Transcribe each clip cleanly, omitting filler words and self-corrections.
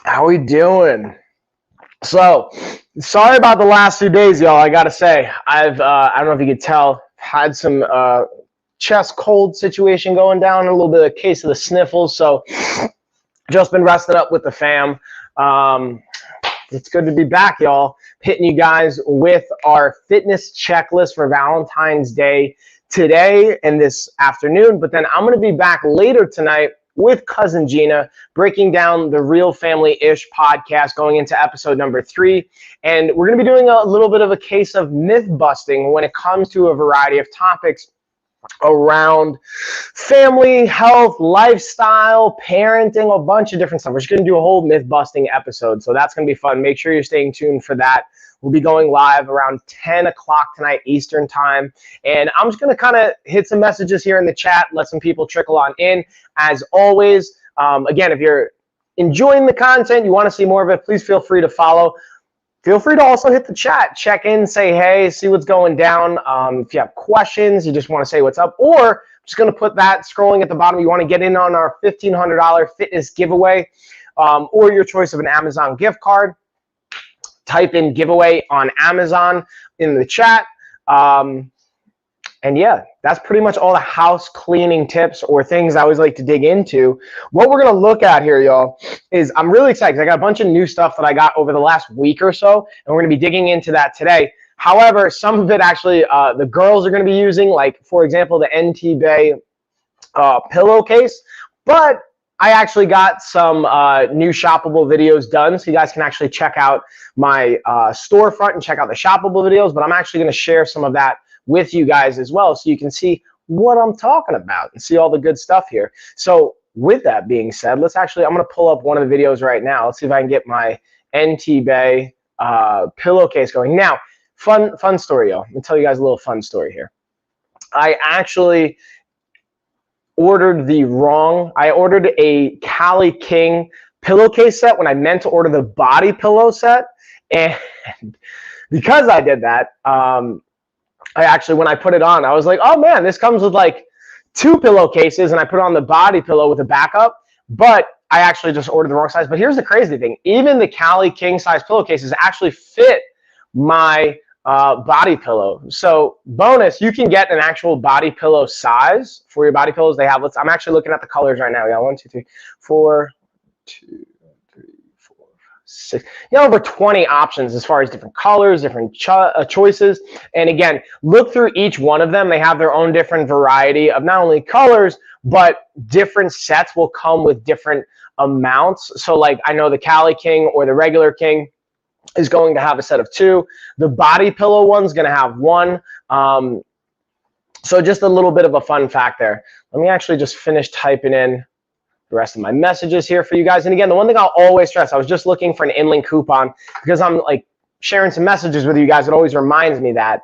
How we doing? So, sorry about the last 2 days, y'all. I gotta say, I don't know if you could tell, had some chest cold situation going down, a little bit of case of the sniffles. So, just been resting up with the fam. Um, it's good to be back, y'all. Hitting you guys with our fitness checklist for Valentine's Day today and this afternoon. But then I'm going to be back later tonight with cousin Gina, breaking down the Real Family-ish podcast, going into episode number 3. And we're going to be doing a little bit of a case of myth busting when it comes to a variety of topics around family, health, lifestyle, parenting, a bunch of different stuff. We're just going to do a whole myth busting episode. So that's going to be fun. Make sure you're staying tuned for that. We'll be going live around 10 o'clock tonight Eastern time. And I'm just going to kind of hit some messages here in the chat, let some people trickle on in. As always, again, if you're enjoying the content, you want to see more of it, please feel free to follow. Feel free to also hit the chat, check in, say hey, see what's going down. If you have questions, you just want to say what's up, or I'm just going to put that scrolling at the bottom. You want to get in on our $1,500 fitness giveaway, or your choice of an Amazon gift card. Type in giveaway on Amazon in the chat. And yeah, that's pretty much all the house cleaning tips or things I always like to dig into. What we're going to look at here, y'all, is I'm really excited because I got a bunch of new stuff that I got over the last week or so, and we're going to be digging into that today. However, some of it actually the girls are going to be using, like, for example, the NT Bay pillowcase. But I actually got some new shoppable videos done, so you guys can actually check out my storefront and check out the shoppable videos. But I'm actually going to share some of that with you guys as well, so you can see what I'm talking about and see all the good stuff here. So with that being said, I'm going to pull up one of the videos right now. Let's see if I can get my NT Bay pillowcase going. Now, fun story, y'all. Let me tell you guys a little fun story here. I actually ordered I ordered a Cali King pillowcase set when I meant to order the body pillow set. And because I did that, I actually, when I put it on, I was like, oh man, this comes with like 2 pillowcases, and I put on the body pillow with a backup, but I actually just ordered the wrong size. But here's the crazy thing. Even the Cali King size pillowcases actually fit my body pillow. So bonus, you can get an actual body pillow size for your body pillows. They have, I'm actually looking at the colors right now. Yeah, 1, 2, 3, 4, 2, 3, 4, 6. Over 20 options as far as different colors, different choices. And again, look through each one of them. They have their own different variety of not only colors, but different sets will come with different amounts. So like I know the Cali King or the regular King is going to have a set of 2. The body pillow one's going to have 1. So just a little bit of a fun fact there. Let me actually just finish typing in the rest of my messages here for you guys. And again, the one thing I'll always stress, I was just looking for an in-link coupon because I'm like sharing some messages with you guys. It always reminds me that.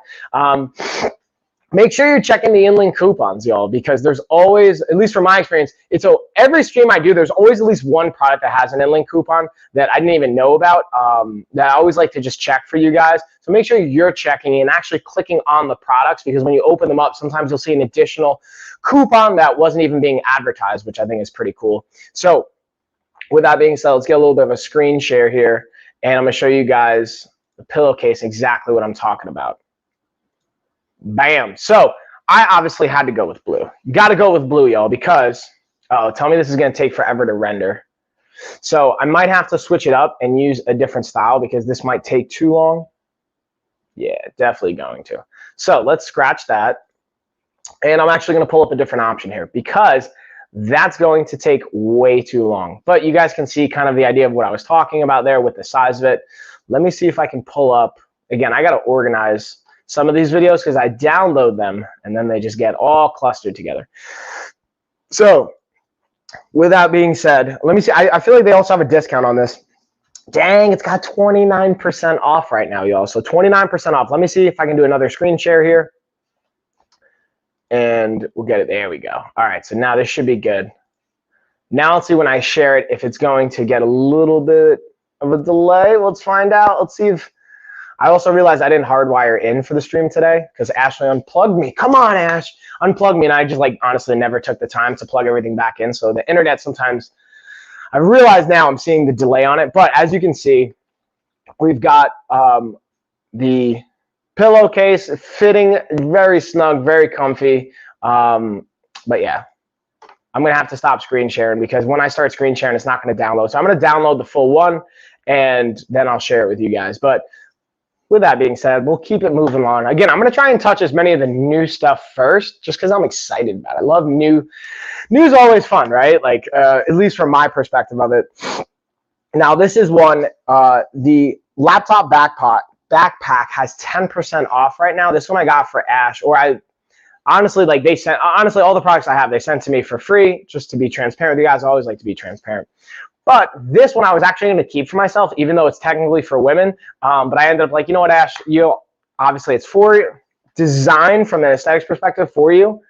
Make sure you're checking the in-link coupons, y'all, because there's always, at least from my experience, every stream I do, there's always at least one product that has an in-link coupon that I didn't even know about, that I always like to just check for you guys. So make sure you're checking and actually clicking on the products, because when you open them up, sometimes you'll see an additional coupon that wasn't even being advertised, which I think is pretty cool. So with that being said, let's get a little bit of a screen share here, and I'm going to show you guys the pillowcase, exactly what I'm talking about. Bam. So I obviously had to go with blue. You got to go with blue, y'all, because, tell me this is going to take forever to render. So I might have to switch it up and use a different style because this might take too long. Yeah, definitely going to. So let's scratch that. And I'm actually going to pull up a different option here because that's going to take way too long. But you guys can see kind of the idea of what I was talking about there with the size of it. Let me see if I can pull up. Again, I got to organize some of these videos because I download them and then they just get all clustered together. So with that being said, let me see. I feel like they also have a discount on this. Dang, it's got 29% off right now, y'all. So 29% off. Let me see if I can do another screen share here. And we'll get it. There we go. All right, so now this should be good. Now let's see when I share it if it's going to get a little bit of a delay. Let's find out. Let's see if I also realized I didn't hardwire in for the stream today because Ashley unplugged me. Come on, Ash. Unplug me. And I just, like, honestly never took the time to plug everything back in. So the internet sometimes, I realize now I'm seeing the delay on it, but as you can see, we've got the pillowcase fitting very snug, very comfy. But yeah, I'm going to have to stop screen sharing because when I start screen sharing, it's not going to download. So I'm going to download the full one and then I'll share it with you guys. But with that being said, we'll keep it moving on. Again, I'm going to try and touch as many of the new stuff first just because I'm excited about it. I love new. News always fun, right? Like, at least from my perspective of it. Now, this is one, the laptop backpack has 10% off right now. This one I got for Ash, or I honestly, like honestly, all the products I have, they sent to me for free, just to be transparent with you guys. I always like to be transparent. But this one I was actually going to keep for myself, even though it's technically for women. But I ended up like, you know what, Ash, obviously it's for designed from an aesthetics perspective for you,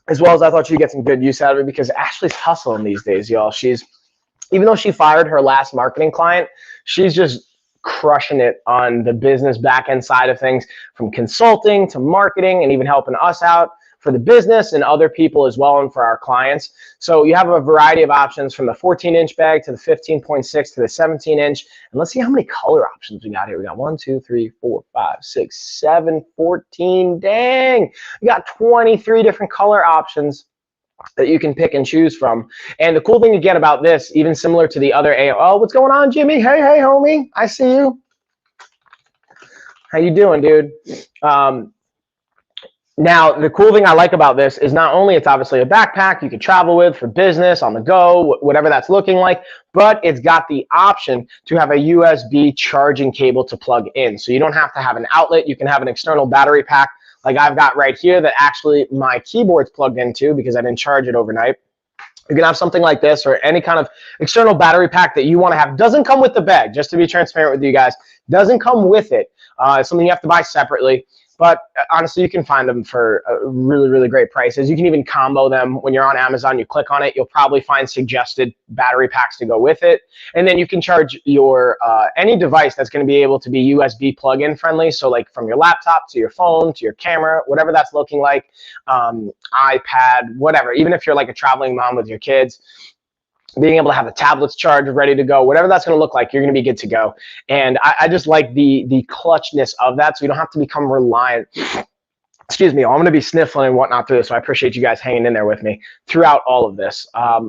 as well as I thought she'd get some good use out of it because Ashley's hustling these days, y'all. Even though she fired her last marketing client, she's just crushing it on the business back end side of things, from consulting to marketing and even helping us out for the business and other people as well and for our clients. So you have a variety of options from the 14-inch bag to the 15.6 to the 17-inch. And let's see how many color options we got here. We got 1, 2, 3, 4, 5, 6, 7, 14. Dang, we got 23 different color options that you can pick and choose from. And the cool thing again about this, even similar to the other AO, what's going on, Jimmy? Hey, homie, I see you. How you doing, dude? Now, the cool thing I like about this is not only it's obviously a backpack you can travel with for business, on the go, whatever that's looking like, but it's got the option to have a USB charging cable to plug in. So you don't have to have an outlet. You can have an external battery pack like I've got right here that actually my keyboard's plugged into because I didn't charge it overnight. You can have something like this or any kind of external battery pack that you want to have. Doesn't come with the bag, just to be transparent with you guys. Doesn't come with it. It's something you have to buy separately. But honestly, you can find them for really, really great prices. You can even combo them. When you're on Amazon, you click on it, you'll probably find suggested battery packs to go with it. And then you can charge your any device that's going to be able to be USB plug-in friendly. So like from your laptop to your phone to your camera, whatever that's looking like, iPad, whatever. Even if you're like a traveling mom with your kids, being able to have the tablets charged, ready to go, whatever that's going to look like, you're going to be good to go. And I just like the clutchness of that, so you don't have to become reliant. Excuse me, I'm going to be sniffling and whatnot through this, so I appreciate you guys hanging in there with me throughout all of this.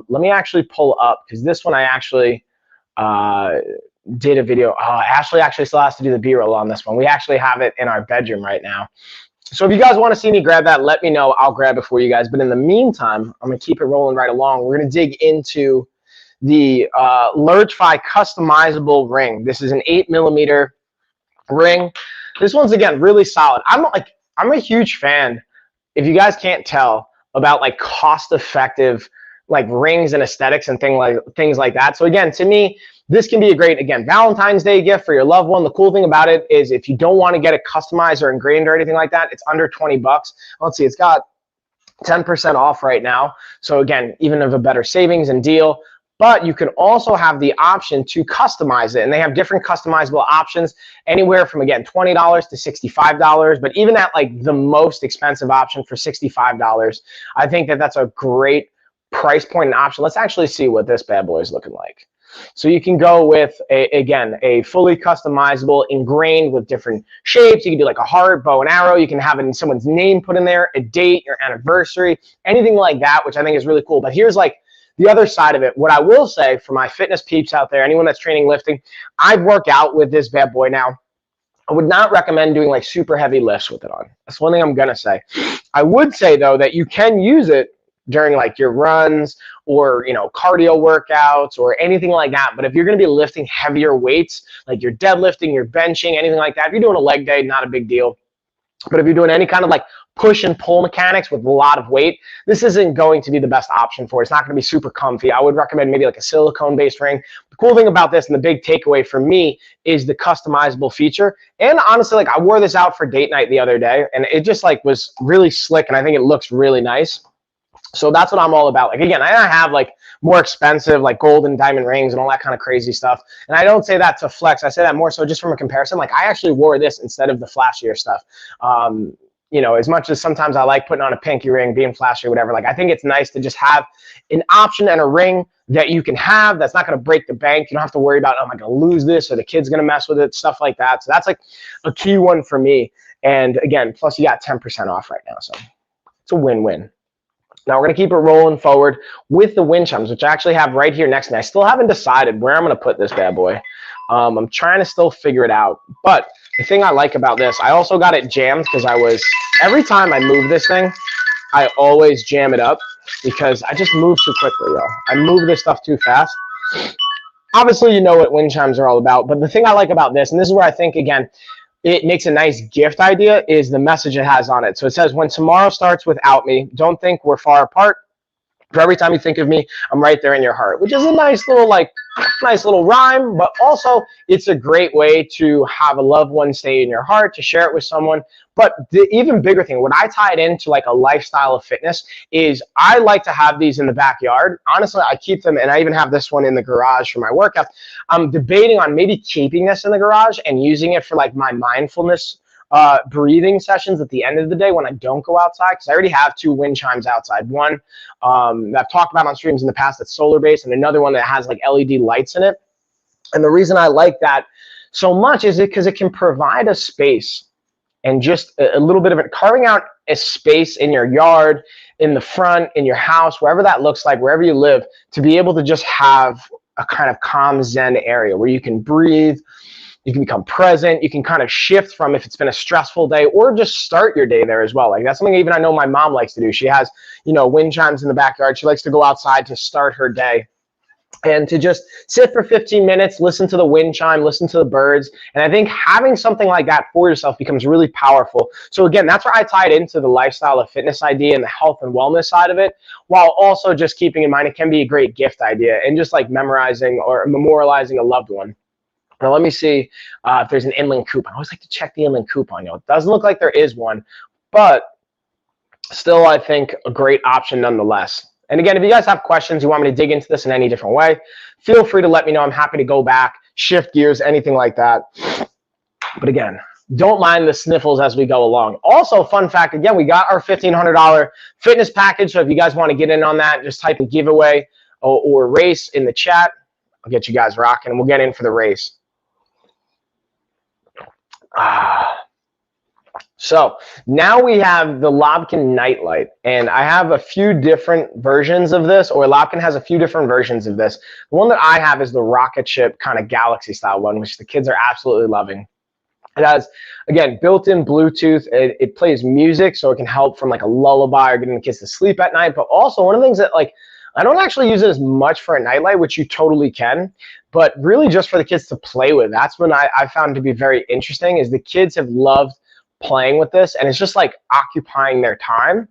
Let me actually pull up, because this one I actually did a video. Ashley actually still has to do the B-roll on this one. We actually have it in our bedroom right now. So if you guys want to see me grab that, let me know. I'll grab it for you guys. But in the meantime, I'm going to keep it rolling right along. We're going to dig into the Lurchify customizable ring. This is an 8mm ring. This one's, again, really solid. I'm a huge fan, if you guys can't tell, about like cost-effective like rings and aesthetics and things like that. So again, to me, this can be a great, again, Valentine's Day gift for your loved one. The cool thing about it is if you don't want to get it customized or engraved or anything like that, it's under 20 bucks. Let's see, it's got 10% off right now. So again, even of a better savings and deal. But you can also have the option to customize it. And they have different customizable options, anywhere from, again, $20 to $65. But even at like the most expensive option for $65, I think that that's a great price point and option. Let's actually see what this bad boy is looking like. So you can go with, a fully customizable, ingrained with different shapes. You can do like a heart, bow and arrow. You can have it in someone's name put in there, a date, your anniversary, anything like that, which I think is really cool. But here's like the other side of it. What I will say for my fitness peeps out there, anyone that's training lifting, I've worked out with this bad boy now. I would not recommend doing like super heavy lifts with it on. That's one thing I'm going to say. I would say, though, that you can use it during like your runs or, you know, cardio workouts or anything like that. But if you're going to be lifting heavier weights, like you're deadlifting, you're benching, anything like that, if you're doing a leg day, not a big deal. But if you're doing any kind of like push and pull mechanics with a lot of weight, this isn't going to be the best option for it. It's not going to be super comfy. I would recommend maybe like a silicone-based ring. The cool thing about this and the big takeaway for me is the customizable feature. And honestly, like I wore this out for date night the other day, and it just like was really slick, and I think it looks really nice. So that's what I'm all about. Like, again, I have like more expensive like gold and diamond rings and all that kind of crazy stuff. And I don't say that to flex. I say that more so just from a comparison. Like I actually wore this instead of the flashier stuff. you know, as much as sometimes I like putting on a pinky ring, being flashy or whatever, like I think it's nice to just have an option and a ring that you can have that's not going to break the bank. You don't have to worry about, oh, am I going to lose this or the kid's going to mess with it, stuff like that. So that's like a key one for me. And again, plus you got 10% off right now. So it's a win-win. Now we're going to keep it rolling forward with the wind chimes, which I actually have right here next to me. I still haven't decided where I'm going to put this bad boy. I'm trying to still figure it out. But the thing I like about this, I also got it jammed because every time I move this thing, I always jam it up because I just move too quickly, yo. I move this stuff too fast. Obviously, you know what wind chimes are all about. But the thing I like about this, and this is where I think, again, it makes a nice gift idea, is the message it has on it. So it says, when tomorrow starts without me, don't think we're far apart. For every time you think of me, I'm right there in your heart, which is a nice little rhyme, but also it's a great way to have a loved one stay in your heart, to share it with someone. But the even bigger thing, when I tie it into like a lifestyle of fitness, is I like to have these in the backyard. Honestly, I keep them, and I even have this one in the garage for my workout. I'm debating on maybe keeping this in the garage and using it for like my mindfulness breathing sessions at the end of the day when I don't go outside, because I already have 2 wind chimes outside. One that I've talked about on streams in the past that's solar based, and another one that has like LED lights in it. And the reason I like that so much is because it can provide a space and just a little bit of it, carving out a space in your yard, in the front, in your house, wherever that looks like, wherever you live, to be able to just have a kind of calm Zen area where you can breathe. You can become present. You can kind of shift from if it's been a stressful day, or just start your day there as well. Like that's something even I know my mom likes to do. She has, you know, wind chimes in the backyard. She likes to go outside to start her day and to just sit for 15 minutes, listen to the wind chime, listen to the birds. And I think having something like that for yourself becomes really powerful. So again, that's where I tie it into the lifestyle of fitness idea and the health and wellness side of it, while also just keeping in mind it can be a great gift idea and just like memorizing or memorializing a loved one. Now, let me see if there's an inland coupon. I always like to check the inland coupon. You know, it doesn't look like there is one, but still, I think a great option nonetheless. And again, if you guys have questions, you want me to dig into this in any different way, feel free to let me know. I'm happy to go back, shift gears, anything like that. But again, don't mind the sniffles as we go along. Also, fun fact, again, we got our $1,500 fitness package. So if you guys want to get in on that, just type in giveaway or race in the chat. I'll get you guys rocking, and we'll get in for the race. So now we have the Lobkin Nightlight, and I have a few different versions of this, or Lobkin has a few different versions of this. The one that I have is the rocket ship kind of galaxy style one, which the kids are absolutely loving. It has, again, built-in Bluetooth. It plays music, so it can help from like a lullaby or getting the kids to sleep at night. But also one of the things that like, I don't actually use it as much for a nightlight, which you totally can, but really just for the kids to play with. That's when I found to be very interesting, is the kids have loved playing with this, and it's just like occupying their time.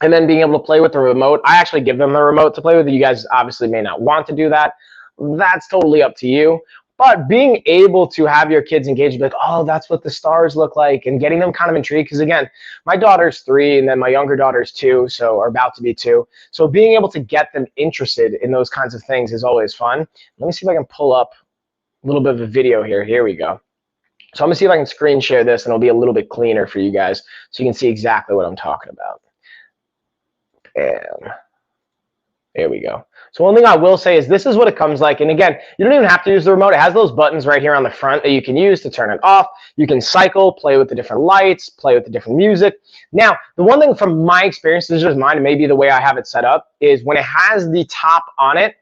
And then being able to play with the remote. I actually give them the remote to play with. You guys obviously may not want to do that. That's totally up to you. But being able to have your kids engage and be like, oh, that's what the stars look like, and getting them kind of intrigued. Because again, my daughter's 3, and then my younger daughter's 2, so or about to be 2. So being able to get them interested in those kinds of things is always fun. Let me see if I can pull up a little bit of a video here. Here we go. So I'm gonna see if I can screen share this, and it'll be a little bit cleaner for you guys so you can see exactly what I'm talking about. And there we go. So one thing I will say is this is what it comes like. And again, you don't even have to use the remote. It has those buttons right here on the front that you can use to turn it off. You can cycle, play with the different lights, play with the different music. Now, the one thing from my experience, this is just mine, and maybe the way I have it set up, is when it has the top on it,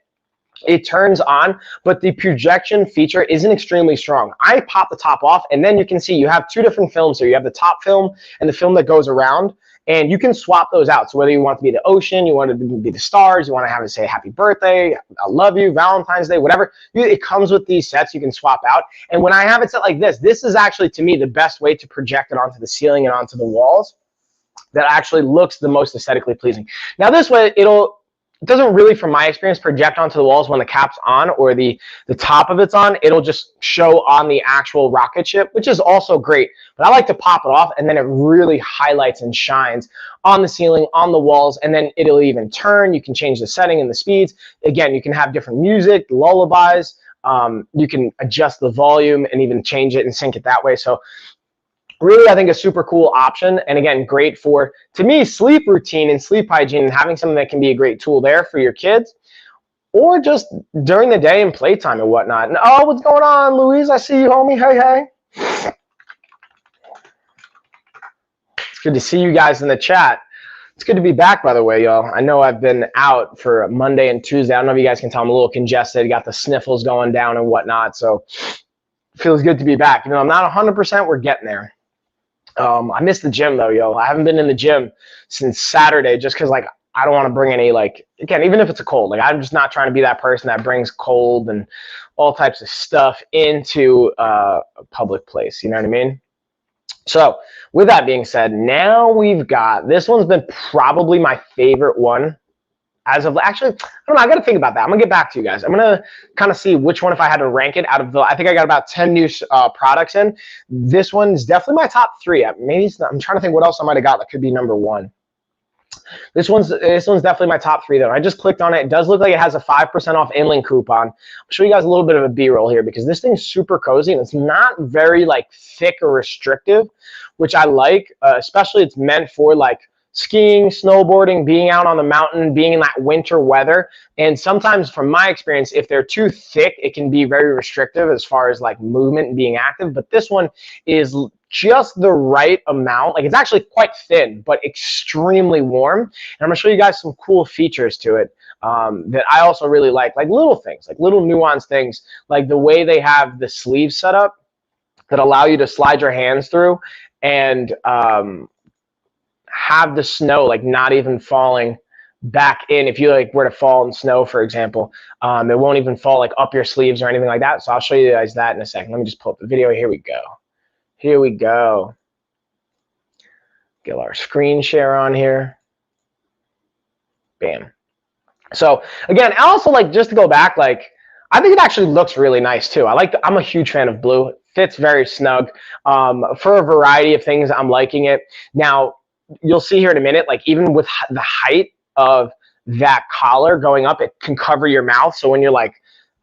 it turns on, but the projection feature isn't extremely strong. I pop the top off, and then you can see you have 2 different films here. You have the top film and the film that goes around. And you can swap those out. So whether you want it to be the ocean, you want it to be the stars, you want to have it say happy birthday, I love you, Valentine's Day, whatever. It comes with these sets you can swap out. And when I have it set like this is actually, to me, the best way to project it onto the ceiling and onto the walls that actually looks the most aesthetically pleasing. Now this way, it doesn't really, from my experience, project onto the walls when the cap's on or the top of it's on. It'll just show on the actual rocket ship, which is also great. But I like to pop it off, and then it really highlights and shines on the ceiling, on the walls, and then it'll even turn. You can change the setting and the speeds. Again, you can have different music, lullabies. You can adjust the volume and even change it and sync it that way. So really, I think a super cool option. And again, great for, to me, sleep routine and sleep hygiene, and having something that can be a great tool there for your kids, or just during the day and playtime and whatnot. And oh, what's going on, Louise? I see you, homie. Hey, hey. It's good to see you guys in the chat. It's good to be back, by the way, y'all. I know I've been out for Monday and Tuesday. I don't know if you guys can tell I'm a little congested. Got the sniffles going down and whatnot. So it feels good to be back. You know, I'm not 100%. We're getting there. I missed the gym, though, yo. I haven't been in the gym since Saturday just because, like, I don't want to bring any, like, again, even if it's a cold. Like, I'm just not trying to be that person that brings cold and all types of stuff into a public place. You know what I mean? So with that being said, now we've got, this one's been probably my favorite one as of, actually, I don't know, I got to think about that. I'm gonna get back to you guys. I'm gonna kind of see which one, if I had to rank it out of the, I think I got about 10 new products in. This one's definitely my top 3. Maybe it's not, I'm trying to think what else I might have got that could be number 1. This one's definitely my top 3 though. I just clicked on it. It does look like it has a 5% off inland coupon. I'll show you guys a little bit of a B-roll here because this thing's super cozy and it's not very like thick or restrictive, which I like. Especially it's meant for like skiing, snowboarding, being out on the mountain, being in that winter weather. And sometimes from my experience, if they're too thick, it can be very restrictive as far as like movement and being active. But this one is just the right amount. Like it's actually quite thin, but extremely warm. And I'm gonna show you guys some cool features to it that I also really like little things, like little nuanced things, like the way they have the sleeves set up that allow you to slide your hands through and have the snow like not even falling back in. If you like were to fall in snow, for example, it won't even fall like up your sleeves or anything like that. So I'll show you guys that in a second. Let me just pull up the video. Here we go. Here we go. Get our screen share on here. Bam. So again, also like just to go back, like I think it actually looks really nice too. I'm a huge fan of blue. It fits very snug. For a variety of things, I'm liking it. Now, you'll see here in a minute, like even with the height of that collar going up, it can cover your mouth. So when you're like,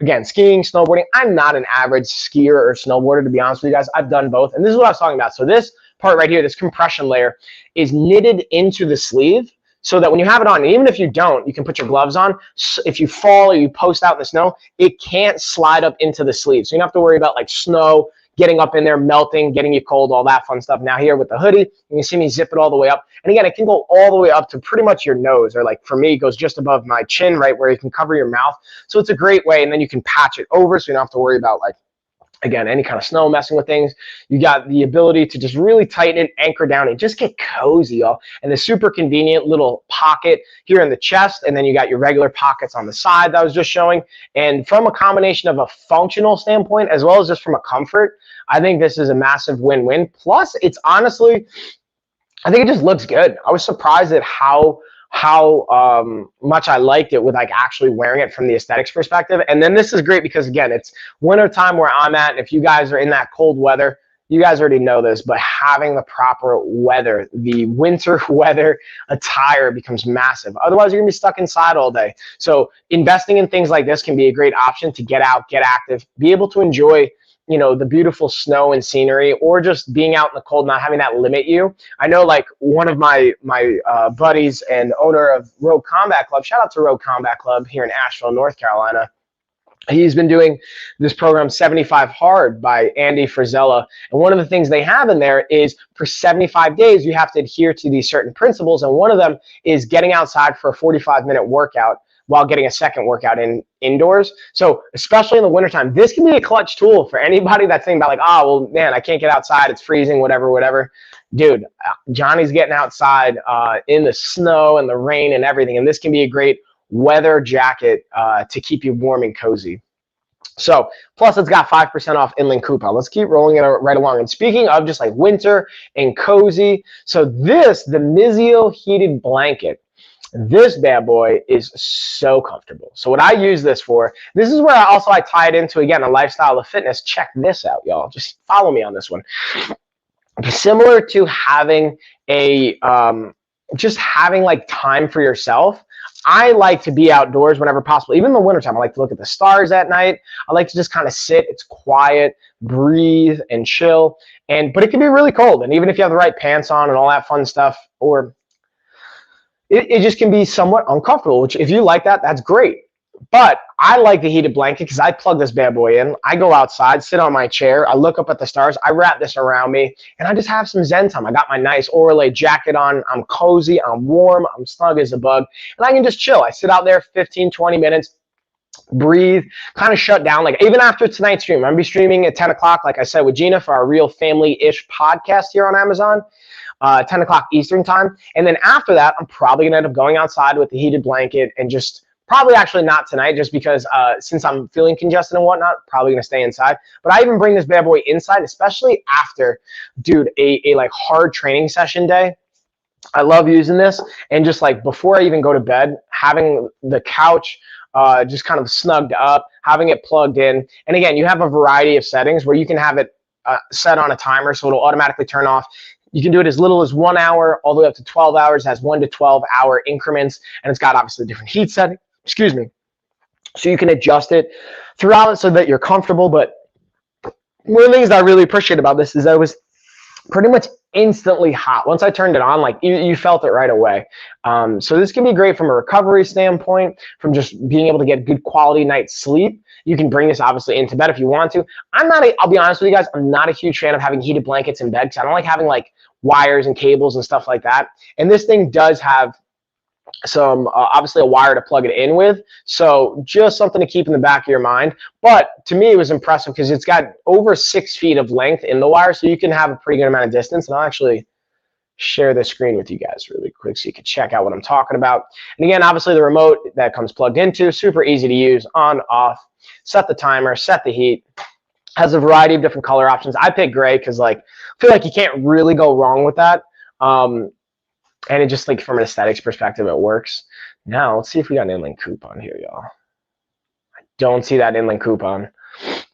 again, skiing, snowboarding, I'm not an average skier or snowboarder, to be honest with you guys. I've done both. And this is what I was talking about. So this part right here, this compression layer is knitted into the sleeve so that when you have it on, and even if you don't, you can put your gloves on. So if you fall or you post out in the snow, it can't slide up into the sleeve. So you don't have to worry about like snow getting up in there, melting, getting you cold, all that fun stuff. Now here with the hoodie, you can see me zip it all the way up. And again, it can go all the way up to pretty much your nose, or like for me, it goes just above my chin, right, where you can cover your mouth. So it's a great way, and then you can patch it over so you don't have to worry about like, again, any kind of snow messing with things. You got the ability to just really tighten it, anchor down, and just get cozy, y'all. And the super convenient little pocket here in the chest, and then you got your regular pockets on the side that I was just showing. And from a combination of a functional standpoint, as well as just from a comfort, I think this is a massive win-win. Plus, it's honestly, I think it just looks good. I was surprised at how much I liked it with like actually wearing it from the aesthetics perspective. And then this is great because again, it's winter time where I'm at. And if you guys are in that cold weather, you guys already know this, but having the proper weather, the winter weather attire becomes massive. Otherwise, you're gonna be stuck inside all day. So investing in things like this can be a great option to get out, get active, be able to enjoy, you know, the beautiful snow and scenery, or just being out in the cold, not having that limit you. I know like one of my buddies and owner of Rogue Combat Club, shout out to Rogue Combat Club here in Asheville, North Carolina. He's been doing this program 75 Hard by Andy Frizella. And one of the things they have in there is for 75 days, you have to adhere to these certain principles. And one of them is getting outside for a 45-minute workout while getting a second workout indoors. So especially in the wintertime, this can be a clutch tool for anybody that's thinking about like, oh, well, man, I can't get outside. It's freezing, whatever. Dude, Johnny's getting outside in the snow and the rain and everything. And this can be a great weather jacket to keep you warm and cozy. So plus it's got 5% off inland coupon. Let's keep rolling it right along. And speaking of just like winter and cozy, so this, the Mizio heated blanket, this bad boy is so comfortable. So what I use this for, this is where I tie it into, again, a lifestyle of fitness. Check this out, y'all. Just follow me on this one. Similar to having a, just having like time for yourself, I like to be outdoors whenever possible. Even in the wintertime, I like to look at the stars at night. I like to just kind of sit. It's quiet, breathe, and chill. But it can be really cold. And even if you have the right pants on and all that fun stuff, or it just can be somewhat uncomfortable, which if you like that, that's great. But I like the heated blanket because I plug this bad boy in. I go outside, sit on my chair. I look up at the stars. I wrap this around me, and I just have some zen time. I got my nice Orlay jacket on. I'm cozy. I'm warm. I'm snug as a bug. And I can just chill. I sit out there 15, 20 minutes, breathe, kind of shut down. Like even after tonight's stream, I'm going to be streaming at 10 o'clock, like I said, with Gina for our Real Family-ish podcast here on Amazon. 10 o'clock Eastern time. And then after that, I'm probably going to end up going outside with the heated blanket and just probably actually not tonight just because since I'm feeling congested and whatnot, probably going to stay inside. But I even bring this bad boy inside, especially after, dude, a like hard training session day. I love using this. And just like before I even go to bed, having the couch just kind of snugged up, having it plugged in. And again, you have a variety of settings where you can have it set on a timer so it'll automatically turn off. You can do it as little as 1 hour all the way up to 12 hours. It has 1 to 12 hour increments, and it's got obviously different heat setting. Excuse me. So you can adjust it throughout it so that you're comfortable. But one of the things that I really appreciate about this is that it was pretty much instantly hot. Once I turned it on, like you felt it right away. So this can be great from a recovery standpoint, from just being able to get good quality night's sleep. You can bring this obviously into bed if you want to. I'll be honest with you guys, I'm not a huge fan of having heated blankets in bed because I don't like having like wires and cables and stuff like that. And this thing does have some obviously a wire to plug it in with, so just something to keep in the back of your mind. But to me it was impressive because it's got over 6 feet of length in the wire, so you can have a pretty good amount of distance. And I'll actually share the screen with you guys really quick so you can check out what I'm talking about. And again, obviously the remote that comes plugged into, super easy to use, on, off, set the timer, set the heat, has a variety of different color options. I picked gray because like I feel like you can't really go wrong with that. And it just like from an aesthetics perspective, it works. Now let's see if we got an inlink coupon here, y'all. I don't see that inlink coupon.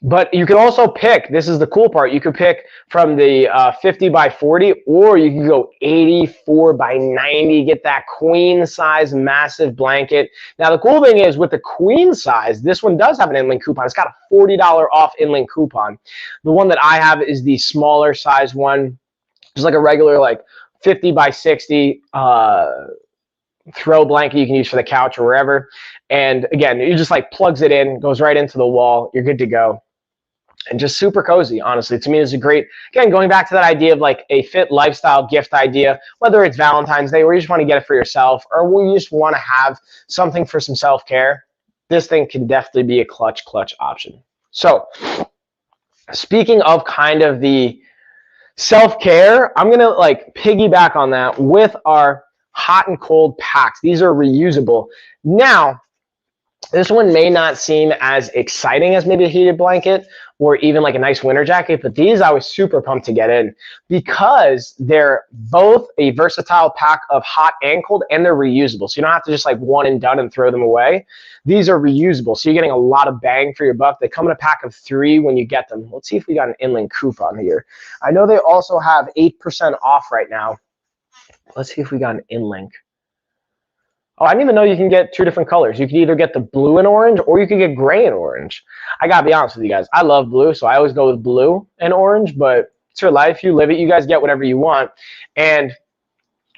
But you can also pick, this is the cool part, you could pick from the 50 by 40, or you can go 84 by 90, get that queen size massive blanket. Now the cool thing is with the queen size, this one does have an inlink coupon. It's got a $40 off inlink coupon. The one that I have is the smaller size one, just like a regular like 50 by 60 throw blanket you can use for the couch or wherever. And again, it just like plugs it in, goes right into the wall. You're good to go. And just super cozy, honestly. To me, it's a great, again, going back to that idea of like a fit lifestyle gift idea, whether it's Valentine's Day or you just want to get it for yourself, or you just want to have something for some self-care, this thing can definitely be a clutch option. So speaking of kind of the self-care, I'm going to like piggyback on that with our hot and cold packs. These are reusable. Now, this one may not seem as exciting as maybe a heated blanket or even like a nice winter jacket, but these I was super pumped to get in because they're both a versatile pack of hot and cold, and they're reusable. So you don't have to just like one and done and throw them away. These are reusable, so you're getting a lot of bang for your buck. They come in a pack of 3 when you get them. Let's see if we got an inlink coupon here. I know they also have 8% off right now. Let's see if we got an inlink. Oh, I didn't even know you can get 2 different colors. You could either get the blue and orange, or you could get gray and orange. I gotta be honest with you guys. I love blue, so I always go with blue and orange, but it's your life. You live it. You guys get whatever you want. And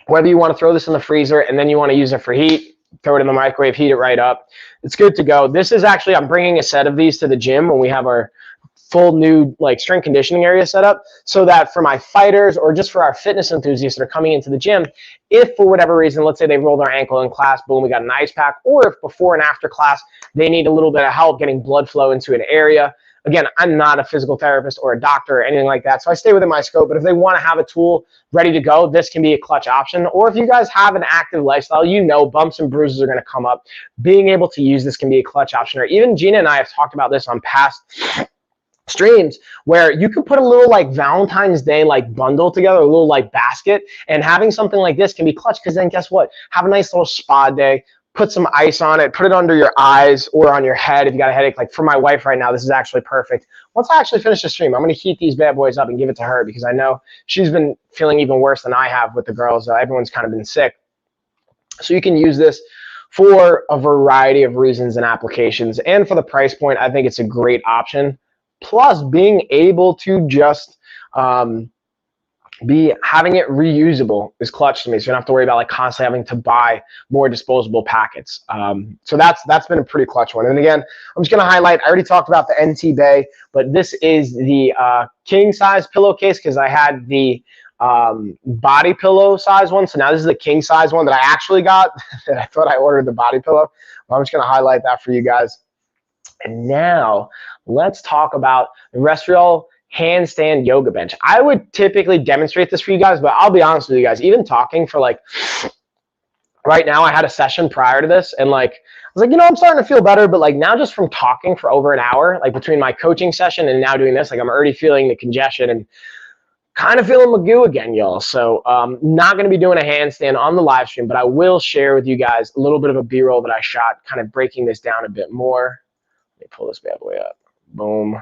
whether you want to throw this in the freezer and then you want to use it for heat, throw it in the microwave, heat it right up, it's good to go. This is actually, I'm bringing a set of these to the gym when we have our full new like strength conditioning area set up, so that for my fighters or just for our fitness enthusiasts that are coming into the gym, if for whatever reason, let's say they rolled their ankle in class, boom, we got an ice pack, or if before and after class they need a little bit of help getting blood flow into an area. Again, I'm not a physical therapist or a doctor or anything like that, so I stay within my scope, but if they want to have a tool ready to go, this can be a clutch option. Or if you guys have an active lifestyle, you know bumps and bruises are going to come up. Being able to use this can be a clutch option. Or even Gina and I have talked about this on past streams where you can put a little like Valentine's Day like bundle together, a little like basket, and having something like this can be clutch, because then guess what? Have a nice little spa day, put some ice on it, put it under your eyes or on your head if you got a headache. Like for my wife right now, this is actually perfect. Once I actually finish the stream, I'm going to heat these bad boys up and give it to her, because I know she's been feeling even worse than I have with the girls. Everyone's kind of been sick. So you can use this for a variety of reasons and applications. And for the price point, I think it's a great option. Plus, being able to just be having it reusable is clutch to me. So you don't have to worry about like constantly having to buy more disposable packets. So that's been a pretty clutch one. And again, I'm just going to highlight, I already talked about the NT Bay, but this is the king size pillowcase because I had the body pillow size one. So now this is the king size one that I actually got that I thought I ordered the body pillow. Well, I'm just going to highlight that for you guys. And now let's talk about the Restrial handstand yoga bench. I would typically demonstrate this for you guys, but I'll be honest with you guys, even talking for like right now, I had a session prior to this and like I was like, you know, I'm starting to feel better, but like now just from talking for over an hour, like between my coaching session and now doing this, like I'm already feeling the congestion and kind of feeling Magoo again, y'all. So not going to be doing a handstand on the live stream, but I will share with you guys a little bit of a B-roll that I shot, kind of breaking this down a bit more. Let me pull this bad boy up. Boom.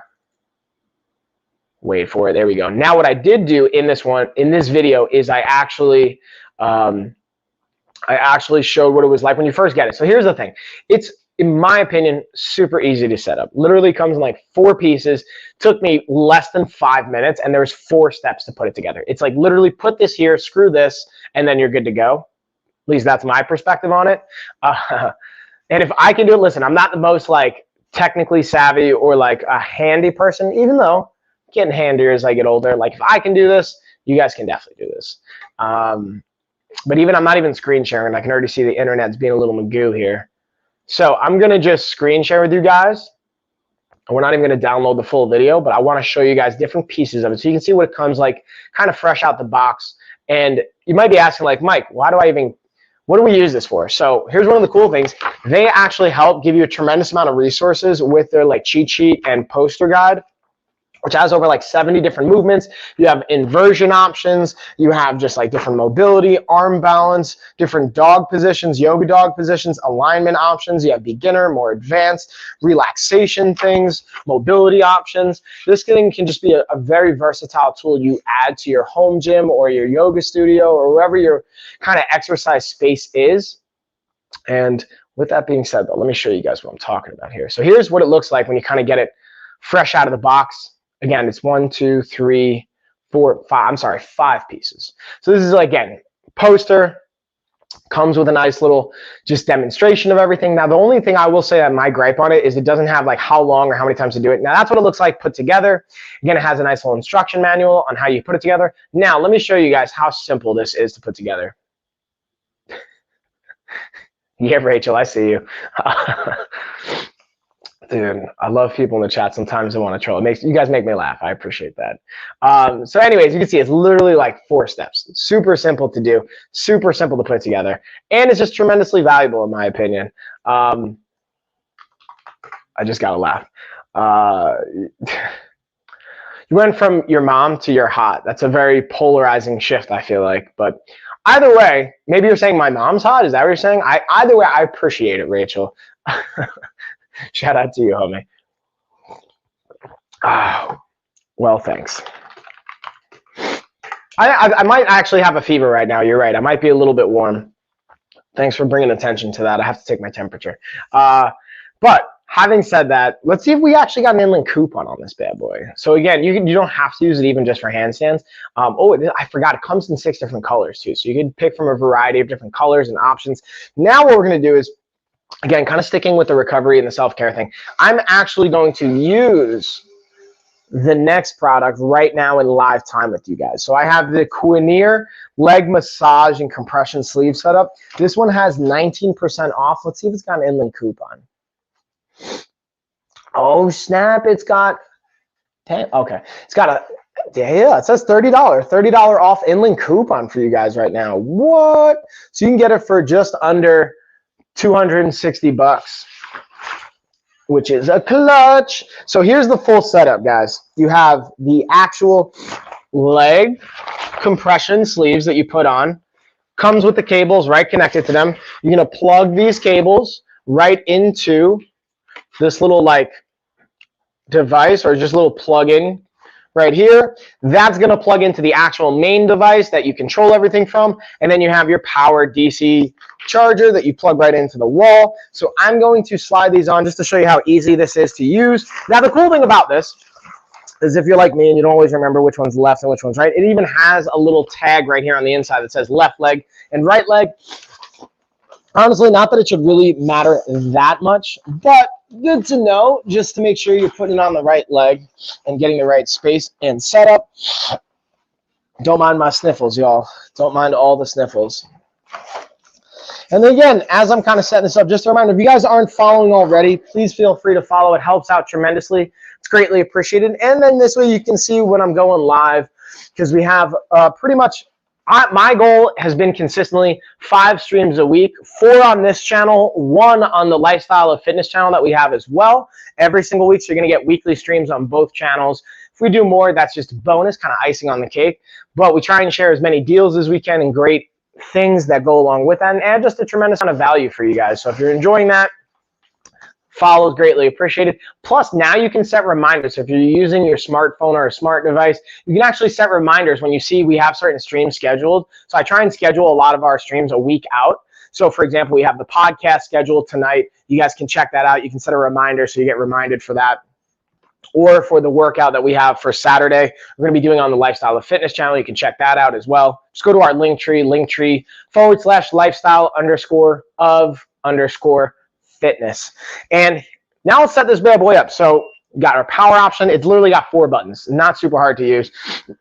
Wait for it. There we go. Now, what I did do in this video is I actually showed what it was like when you first get it. So here's the thing. It's, in my opinion, super easy to set up. Literally comes in like 4 pieces. Took me less than 5 minutes, and there's 4 steps to put it together. It's like literally put this here, screw this, and then you're good to go. At least that's my perspective on it. And if I can do it, listen, I'm not the most like technically savvy or like a handy person, even though getting handier as I get older. Like if I can do this, you guys can definitely do this. But even I'm not even screen sharing. I can already see the internet's being a little Magoo here. So I'm going to just screen share with you guys. And we're not even going to download the full video, but I want to show you guys different pieces of it so you can see what it comes like kind of fresh out the box. And you might be asking like, Mike, what do we use this for? So here's one of the cool things. They actually help give you a tremendous amount of resources with their like cheat sheet and poster guide, which has over like 70 different movements. You have inversion options. You have just like different mobility, arm balance, different dog positions, yoga dog positions, alignment options. You have beginner, more advanced, relaxation things, mobility options. This thing can just be a very versatile tool you add to your home gym or your yoga studio or wherever your kind of exercise space is. And with that being said, though, let me show you guys what I'm talking about here. So here's what it looks like when you kind of get it fresh out of the box. Again, it's 1, 2, 3, 4, 5. I'm sorry, 5 pieces. So this is, again, poster. Comes with a nice little just demonstration of everything. Now, the only thing I will say that my gripe on it is it doesn't have like how long or how many times to do it. Now, that's what it looks like put together. Again, it has a nice little instruction manual on how you put it together. Now, let me show you guys how simple this is to put together. Yeah, Rachel, I see you. Dude, I love people in the chat. Sometimes they want to troll. You guys make me laugh. I appreciate that. So anyways, you can see it's literally like 4 steps. Super simple to do. Super simple to put together. And it's just tremendously valuable in my opinion. I just got to laugh. You went from your mom to your hot. That's a very polarizing shift, I feel like. But either way, maybe you're saying my mom's hot. Is that what you're saying? Either way, I appreciate it, Rachel. Shout out to you, homie. Oh, well, thanks. I might actually have a fever right now. You're right. I might be a little bit warm. Thanks for bringing attention to that. I have to take my temperature. But having said that, let's see if we actually got an inland coupon on this bad boy. So again, you don't have to use it even just for handstands. I forgot. It comes in 6 different colors too. So you can pick from a variety of different colors and options. Now what we're going to do is, again, kind of sticking with the recovery and the self-care thing, I'm actually going to use the next product right now in live time with you guys. So I have the Quinier leg massage and compression sleeve setup. This one has 19% off. Let's see if it's got an inland coupon. Oh, snap. It's got 10. Okay. It's got a, yeah, it says $30. $30 off inland coupon for you guys right now. What? So you can get it for just under $260, which is a clutch. So here's the full setup, guys. You have the actual leg compression sleeves that you put on. Comes with the cables right connected to them. You're gonna plug these cables right into this little like device or just a little plug-in right here. That's going to plug into the actual main device that you control everything from. And then you have your power DC charger that you plug right into the wall. So I'm going to slide these on just to show you how easy this is to use. Now, the cool thing about this is if you're like me and you don't always remember which one's left and which one's right, it even has a little tag right here on the inside that says left leg and right leg. Honestly, not that it should really matter that much, but good to know just to make sure you're putting it on the right leg and getting the right space and setup. Don't mind my sniffles, y'all. Don't mind all the sniffles. And then again, as I'm kind of setting this up, just a reminder, if you guys aren't following already, please feel free to follow. It helps out tremendously. It's greatly appreciated. And then this way you can see when I'm going live, because we have pretty much, my goal has been consistently 5 streams a week, 4 on this channel, 1 on the Lifestyle of Fitness channel that we have as well, every single week. So you're going to get weekly streams on both channels. If we do more, that's just a bonus, kind of icing on the cake. But we try and share as many deals as we can and great things that go along with that and add just a tremendous amount of value for you guys. So if you're enjoying that, follow is greatly appreciated. Plus, now you can set reminders. So if you're using your smartphone or a smart device, you can actually set reminders when you see we have certain streams scheduled. So I try and schedule a lot of our streams a week out. So for example, we have the podcast scheduled tonight. You guys can check that out. You can set a reminder so you get reminded for that. Or for the workout that we have for Saturday, we're going to be doing on the Lifestyle of Fitness channel. You can check that out as well. Just go to our linktree/lifestyle_of_fitness. And now let's set this bad boy up. So we got our power option. It's literally got 4 buttons. Not super hard to use.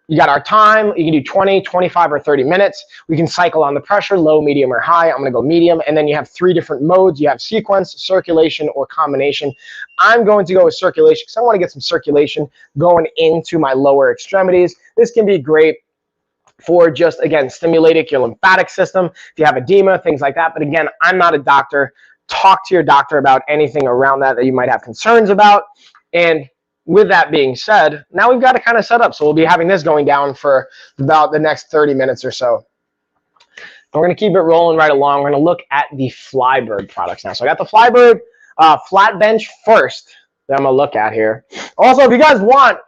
You got our time. You can do 20, 25, or 30 minutes. We can cycle on the pressure, low, medium, or high. I'm going to go medium. And then you have 3 different modes. You have sequence, circulation, or combination. I'm going to go with circulation because I want to get some circulation going into my lower extremities. This can be great for just, again, stimulating your lymphatic system. If you have edema, things like that. But again, I'm not a doctor. Talk to your doctor about anything around that you might have concerns about. And with that being said, now we've got to kind of set up. So we'll be having this going down for about the next 30 minutes or so. We're going to keep it rolling right along. We're going to look at the Flybird products now. So I got the Flybird flat bench first that I'm going to look at here. Also, if you guys want,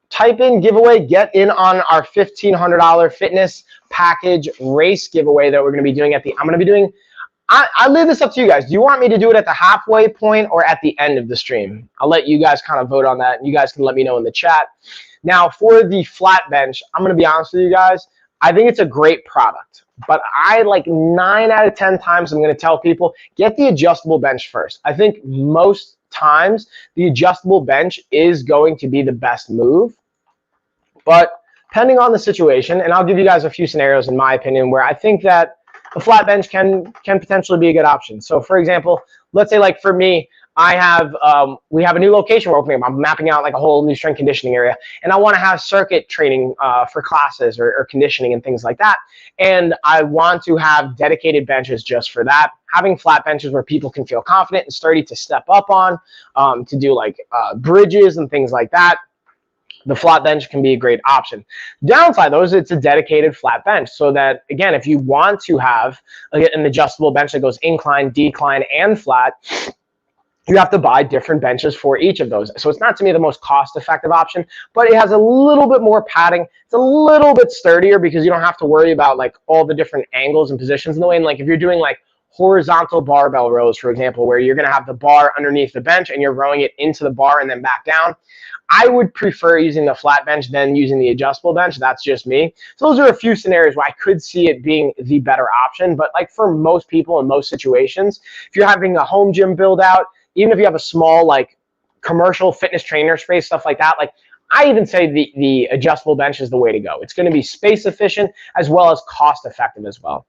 type in giveaway, get in on our $1,500 fitness package race giveaway that we're going to be doing at the, I'm going to be doing, I leave this up to you guys. Do you want me to do it at the halfway point or at the end of the stream? I'll let you guys kind of vote on that, and you guys can let me know in the chat. Now, for the flat bench, I'm going to be honest with you guys. I think it's a great product, but I like 9 out of 10 times I'm going to tell people, get the adjustable bench first. I think most times the adjustable bench is going to be the best move, but depending on the situation, and I'll give you guys a few scenarios in my opinion where I think that a flat bench can potentially be a good option. So for example, let's say like for me, I have, we have a new location we're opening up. I'm mapping out like a whole new strength conditioning area, and I want to have circuit training for classes or conditioning and things like that. And I want to have dedicated benches just for that. Having flat benches where people can feel confident and sturdy to step up on, to do like bridges and things like that. The flat bench can be a great option. Downside though is it's a dedicated flat bench, so that again, if you want to have an adjustable bench that goes incline, decline, and flat, you have to buy different benches for each of those. So it's not to me the most cost-effective option, but it has a little bit more padding. It's a little bit sturdier because you don't have to worry about like all the different angles and positions in the way. And like if you're doing like horizontal barbell rows, for example, where you're going to have the bar underneath the bench and you're rowing it into the bar and then back down, I would prefer using the flat bench than using the adjustable bench. That's just me. So those are a few scenarios where I could see it being the better option. But like for most people in most situations, if you're having a home gym build out, even if you have a small like commercial fitness trainer space, stuff like that, like I even say the adjustable bench is the way to go. It's going to be space efficient as well as cost effective as well.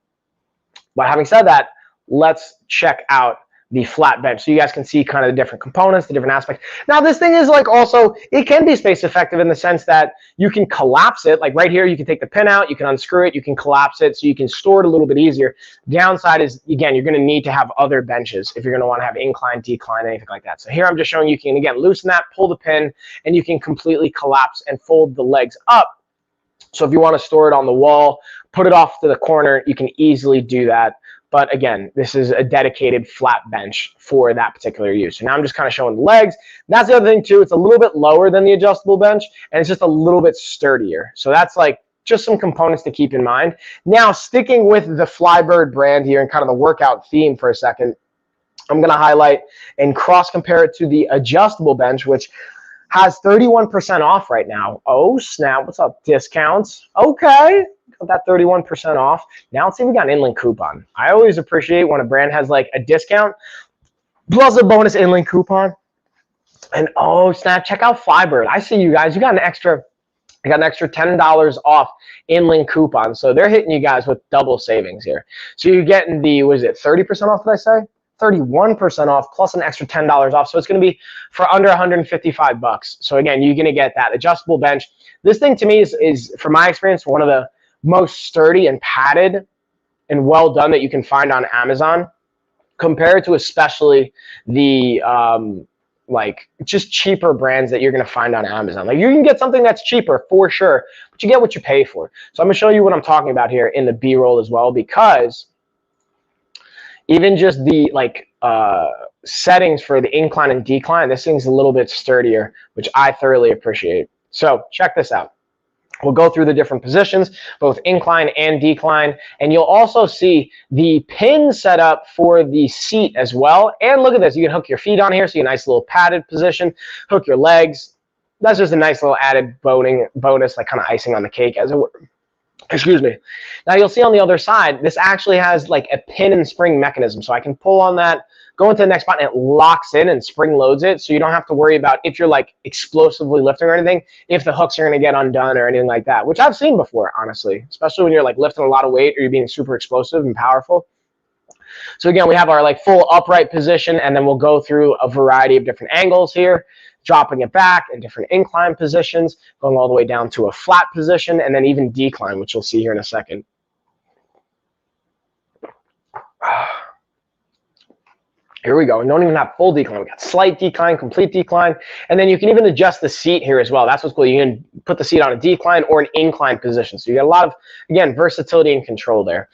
But having said that, let's check out the flat bench so you guys can see kind of the different components, the different aspects. Now this thing is like also, it can be space effective in the sense that you can collapse it. Like right here, you can take the pin out, you can unscrew it, you can collapse it so you can store it a little bit easier. Downside is, again, you're going to need to have other benches if you're going to want to have incline, decline, anything like that. So here I'm just showing you can, again, loosen that, pull the pin, and you can completely collapse and fold the legs up. So if you want to store it on the wall, put it off to the corner, you can easily do that But again, this is a dedicated flat bench for that particular use. So now I'm just kind of showing the legs. That's the other thing too. It's a little bit lower than the adjustable bench, and it's just a little bit sturdier. So that's like just some components to keep in mind. Now, sticking with the Flybird brand here and kind of the workout theme for a second, I'm going to highlight and cross compare it to the adjustable bench, which has 31% off right now. Oh, snap. What's up? Discounts. Okay. Got that 31% off. Now let's see if we got an inlink coupon. I always appreciate when a brand has like a discount plus a bonus inlink coupon. And oh, snap. Check out Flybird. I see you guys. You got an extra $10 off inlink coupon. So they're hitting you guys with double savings here. So you're getting the, what is it, 30% off, did I say? 31% off plus an extra $10 off. So it's going to be for under 155 bucks. So again, you're going to get that adjustable bench. This thing to me is from my experience, one of the most sturdy and padded and well done that you can find on Amazon, compared to especially the like just cheaper brands that you're going to find on Amazon. Like you can get something that's cheaper for sure, but you get what you pay for. So I'm going to show you what I'm talking about here in the B-roll as well, because even just the like settings for the incline and decline, this thing's a little bit sturdier, which I thoroughly appreciate. So check this out. We'll go through the different positions, both incline and decline, and you'll also see the pin set up for the seat as well. And look at this, you can hook your feet on here, so you get a nice little padded position, hook your legs. That's just a nice little added bonus, like kind of icing on the cake, as it were. Excuse me. Now you'll see on the other side, this actually has like a pin and spring mechanism. So I can pull on that, go into the next spot, and it locks in and spring loads it. So you don't have to worry about if you're like explosively lifting or anything, if the hooks are going to get undone or anything like that, which I've seen before, honestly, especially when you're like lifting a lot of weight or you're being super explosive and powerful. So again, we have our like full upright position, and then we'll go through a variety of different angles here, dropping it back in different incline positions, going all the way down to a flat position, and then even decline, which you'll see here in a second. Here we go. We don't even have full decline. We got slight decline, complete decline, and then you can even adjust the seat here as well. That's what's cool. You can put the seat on a decline or an incline position. So you got a lot of, again, versatility and control there.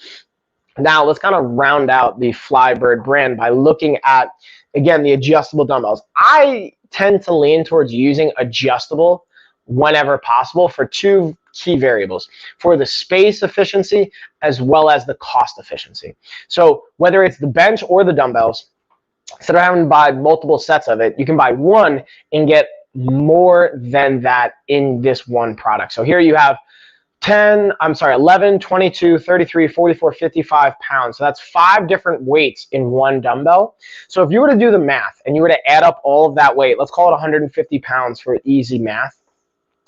Now let's kind of round out the Flybird brand by looking at, again, the adjustable dumbbells. I tend to lean towards using adjustable whenever possible for two key variables, for the space efficiency as well as the cost efficiency. So whether it's the bench or the dumbbells, instead of having to buy multiple sets of it, you can buy one and get more than that in this one product. So here you have 11, 22, 33, 44, 55 pounds. So that's 5 different weights in one dumbbell. So if you were to do the math and you were to add up all of that weight, let's call it 150 pounds for easy math.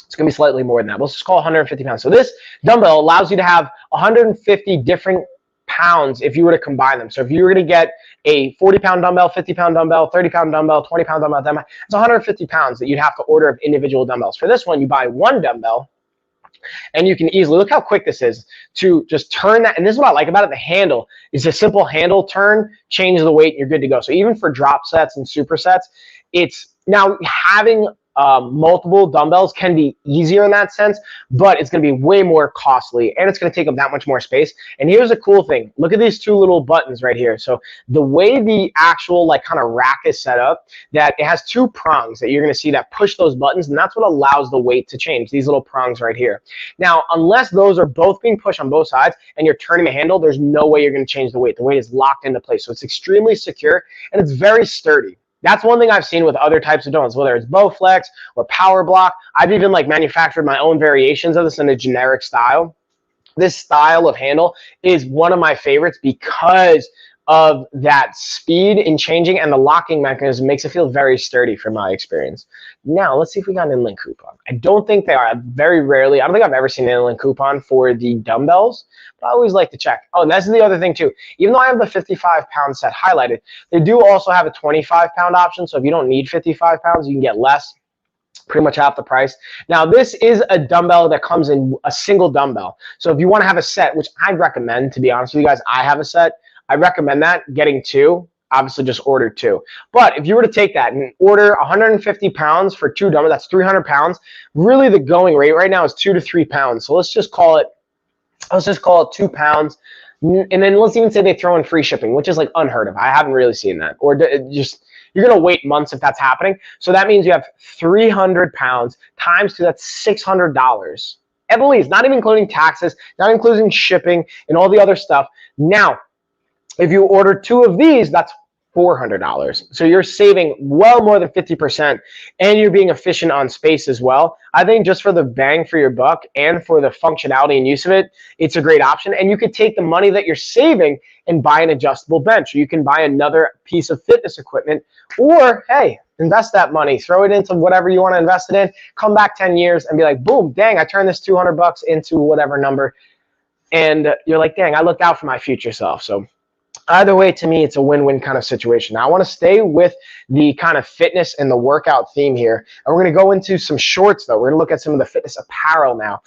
It's going to be slightly more than that. Let's just call it 150 pounds. So this dumbbell allows you to have 150 different pounds if you were to combine them. So if you were going to get a 40-pound dumbbell, 50-pound dumbbell, 30-pound dumbbell, 20-pound dumbbell, it's 150 pounds that you'd have to order of individual dumbbells. For this one, you buy one dumbbell, and you can easily, look how quick this is to just turn that. And this is what I like about it. The handle is a simple handle turn, change the weight, and you're good to go. So even for drop sets and supersets, it's now having multiple dumbbells can be easier in that sense, but it's going to be way more costly and it's going to take up that much more space. And here's a cool thing. Look at these two little buttons right here. So the way the actual like kind of rack is set up, that it has 2 prongs that you're going to see that push those buttons, and that's what allows the weight to change, these little prongs right here. Now, unless those are both being pushed on both sides and you're turning the handle, there's no way you're going to change the weight. The weight is locked into place. So it's extremely secure and it's very sturdy. That's one thing I've seen with other types of dumbbells, whether it's Bowflex or Power Block. I've even like manufactured my own variations of this in a generic style. This style of handle is one of my favorites because of that speed in changing, and the locking mechanism makes it feel very sturdy from my experience. Now, let's see if we got an inlink coupon. I don't think they are. Very rarely. I don't think I've ever seen an inlink coupon for the dumbbells, but I always like to check. Oh, and that's the other thing too. Even though I have the 55-pound set highlighted, they do also have a 25-pound option. So if you don't need 55 pounds, you can get less, pretty much half the price. Now, this is a dumbbell that comes in a single dumbbell. So if you want to have a set, which I'd recommend, to be honest with you guys, I have a set. I recommend that, getting 2. Obviously, just order 2. But if you were to take that and order 150 pounds for 2 dumbbells, that's 300 pounds. Really, the going rate right now is 2 to 3 pounds. So let's just call it 2 pounds And then let's even say they throw in free shipping, which is like unheard of. I haven't really seen that. Or just, you're going to wait months if that's happening. So that means you have 300 pounds times 2, that's $600. At least, not even including taxes, not including shipping and all the other stuff. Now, if you order 2 of these, that's $400. So you're saving well more than 50%, and you're being efficient on space as well. I think just for the bang for your buck and for the functionality and use of it, it's a great option. And you could take the money that you're saving and buy an adjustable bench. Or you can buy another piece of fitness equipment, or hey, invest that money, throw it into whatever you want to invest it in, come back 10 years and be like, boom, dang, I turned this $200 into whatever number. And you're like, dang, I looked out for my future self. So either way, to me, it's a win-win kind of situation. Now, I want to stay with the kind of fitness and the workout theme here. And we're going to go into some shorts, though. We're going to look at some of the fitness apparel now.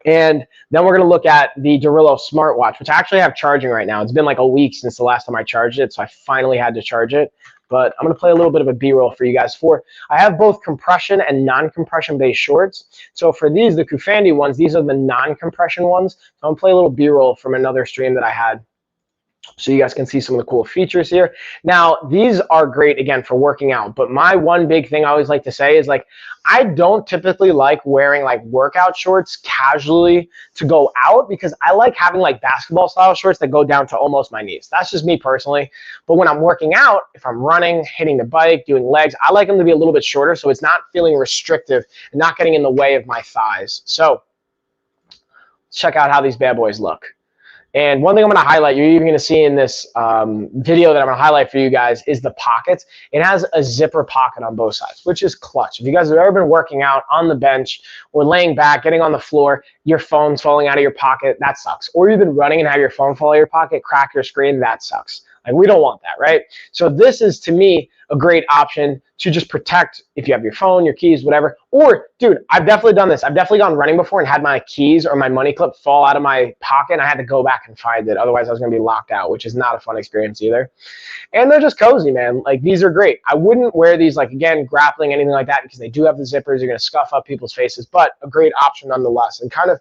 And then we're going to look at the Dorillo Smartwatch, which I actually have charging right now. It's been like a week since the last time I charged it, so I finally had to charge it. But I'm going to play a little bit of a B-roll for you guys. I have both compression and non-compression based shorts. So for these, the Kufandi ones, these are the non-compression ones. So I'm going to play a little B-roll from another stream that I had, so you guys can see some of the cool features here. Now, these are great, again, for working out. But my one big thing I always like to say is, like, I don't typically like wearing, like, workout shorts casually to go out, because I like having, like, basketball-style shorts that go down to almost my knees. That's just me personally. But when I'm working out, if I'm running, hitting the bike, doing legs, I like them to be a little bit shorter so it's not feeling restrictive and not getting in the way of my thighs. So let's check out how these bad boys look. And one thing I'm going to highlight, you're even going to see in this video that I'm going to highlight for you guys, is the pockets. It has a zipper pocket on both sides, which is clutch. If you guys have ever been working out on the bench or laying back, getting on the floor, your phone's falling out of your pocket, that sucks. Or you've been running and have your phone fall out of your pocket, crack your screen, that sucks. Like, we don't want that, right? So this is, to me, a great option to just protect if you have your phone, your keys, whatever. Or, dude, I've definitely done this. I've definitely gone running before and had my keys or my money clip fall out of my pocket, and I had to go back and find it. Otherwise, I was going to be locked out, which is not a fun experience either. And they're just cozy, man. Like, these are great. I wouldn't wear these, like, again, grappling, anything like that, because they do have the zippers. You're going to scuff up people's faces, but a great option nonetheless. And kind of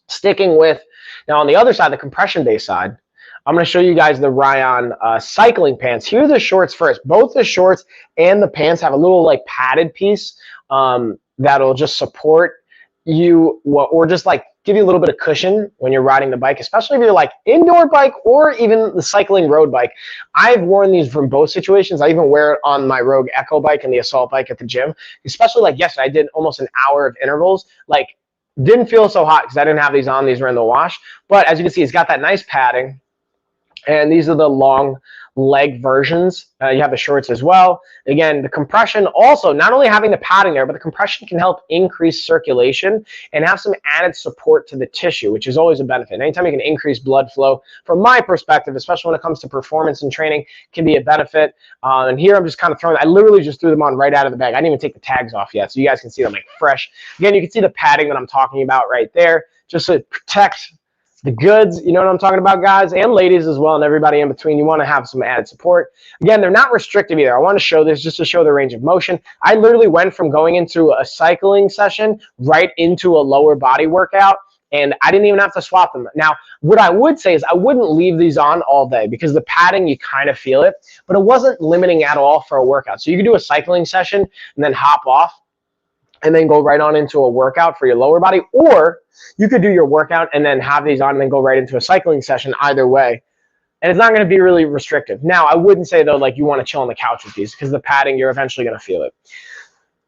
sticking with, now on the other side, the compression-based side, I'm going to show you guys the Ryan cycling pants. Here are the shorts first. Both the shorts and the pants have a little, like, padded piece that'll just support you, or just, like, give you a little bit of cushion when you're riding the bike, especially if you're, like, indoor bike or even the cycling road bike. I've worn these from both situations. I even wear it on my Rogue Echo bike and the Assault bike at the gym, especially, like, yesterday. I did almost an hour of intervals. Like, didn't feel so hot because I didn't have these on. These were in the wash. But as you can see, it's got that nice padding. And these are the long leg versions. You have the shorts as well. Again, the compression also, not only having the padding there, but the compression can help increase circulation and have some added support to the tissue, which is always a benefit. Anytime you can increase blood flow, from my perspective, especially when it comes to performance and training, can be a benefit. And here I'm just kind of throwing, I literally just threw them on right out of the bag. I didn't even take the tags off yet, so you guys can see them, like, fresh. Again, you can see the padding that I'm talking about right there, just to protect the goods, you know what I'm talking about, guys, and ladies as well, and everybody in between. You want to have some added support. Again, they're not restrictive either. I want to show this just to show the range of motion. I literally went from going into a cycling session right into a lower body workout, and I didn't even have to swap them. Now, what I would say is I wouldn't leave these on all day, because the padding, you kind of feel it, but it wasn't limiting at all for a workout. So you could do a cycling session and then hop off and then go right on into a workout for your lower body, or you could do your workout and then have these on and then go right into a cycling session. Either way, and it's not going to be really restrictive. Now, I wouldn't say, though, like, you want to chill on the couch with these, because the padding, you're eventually going to feel it.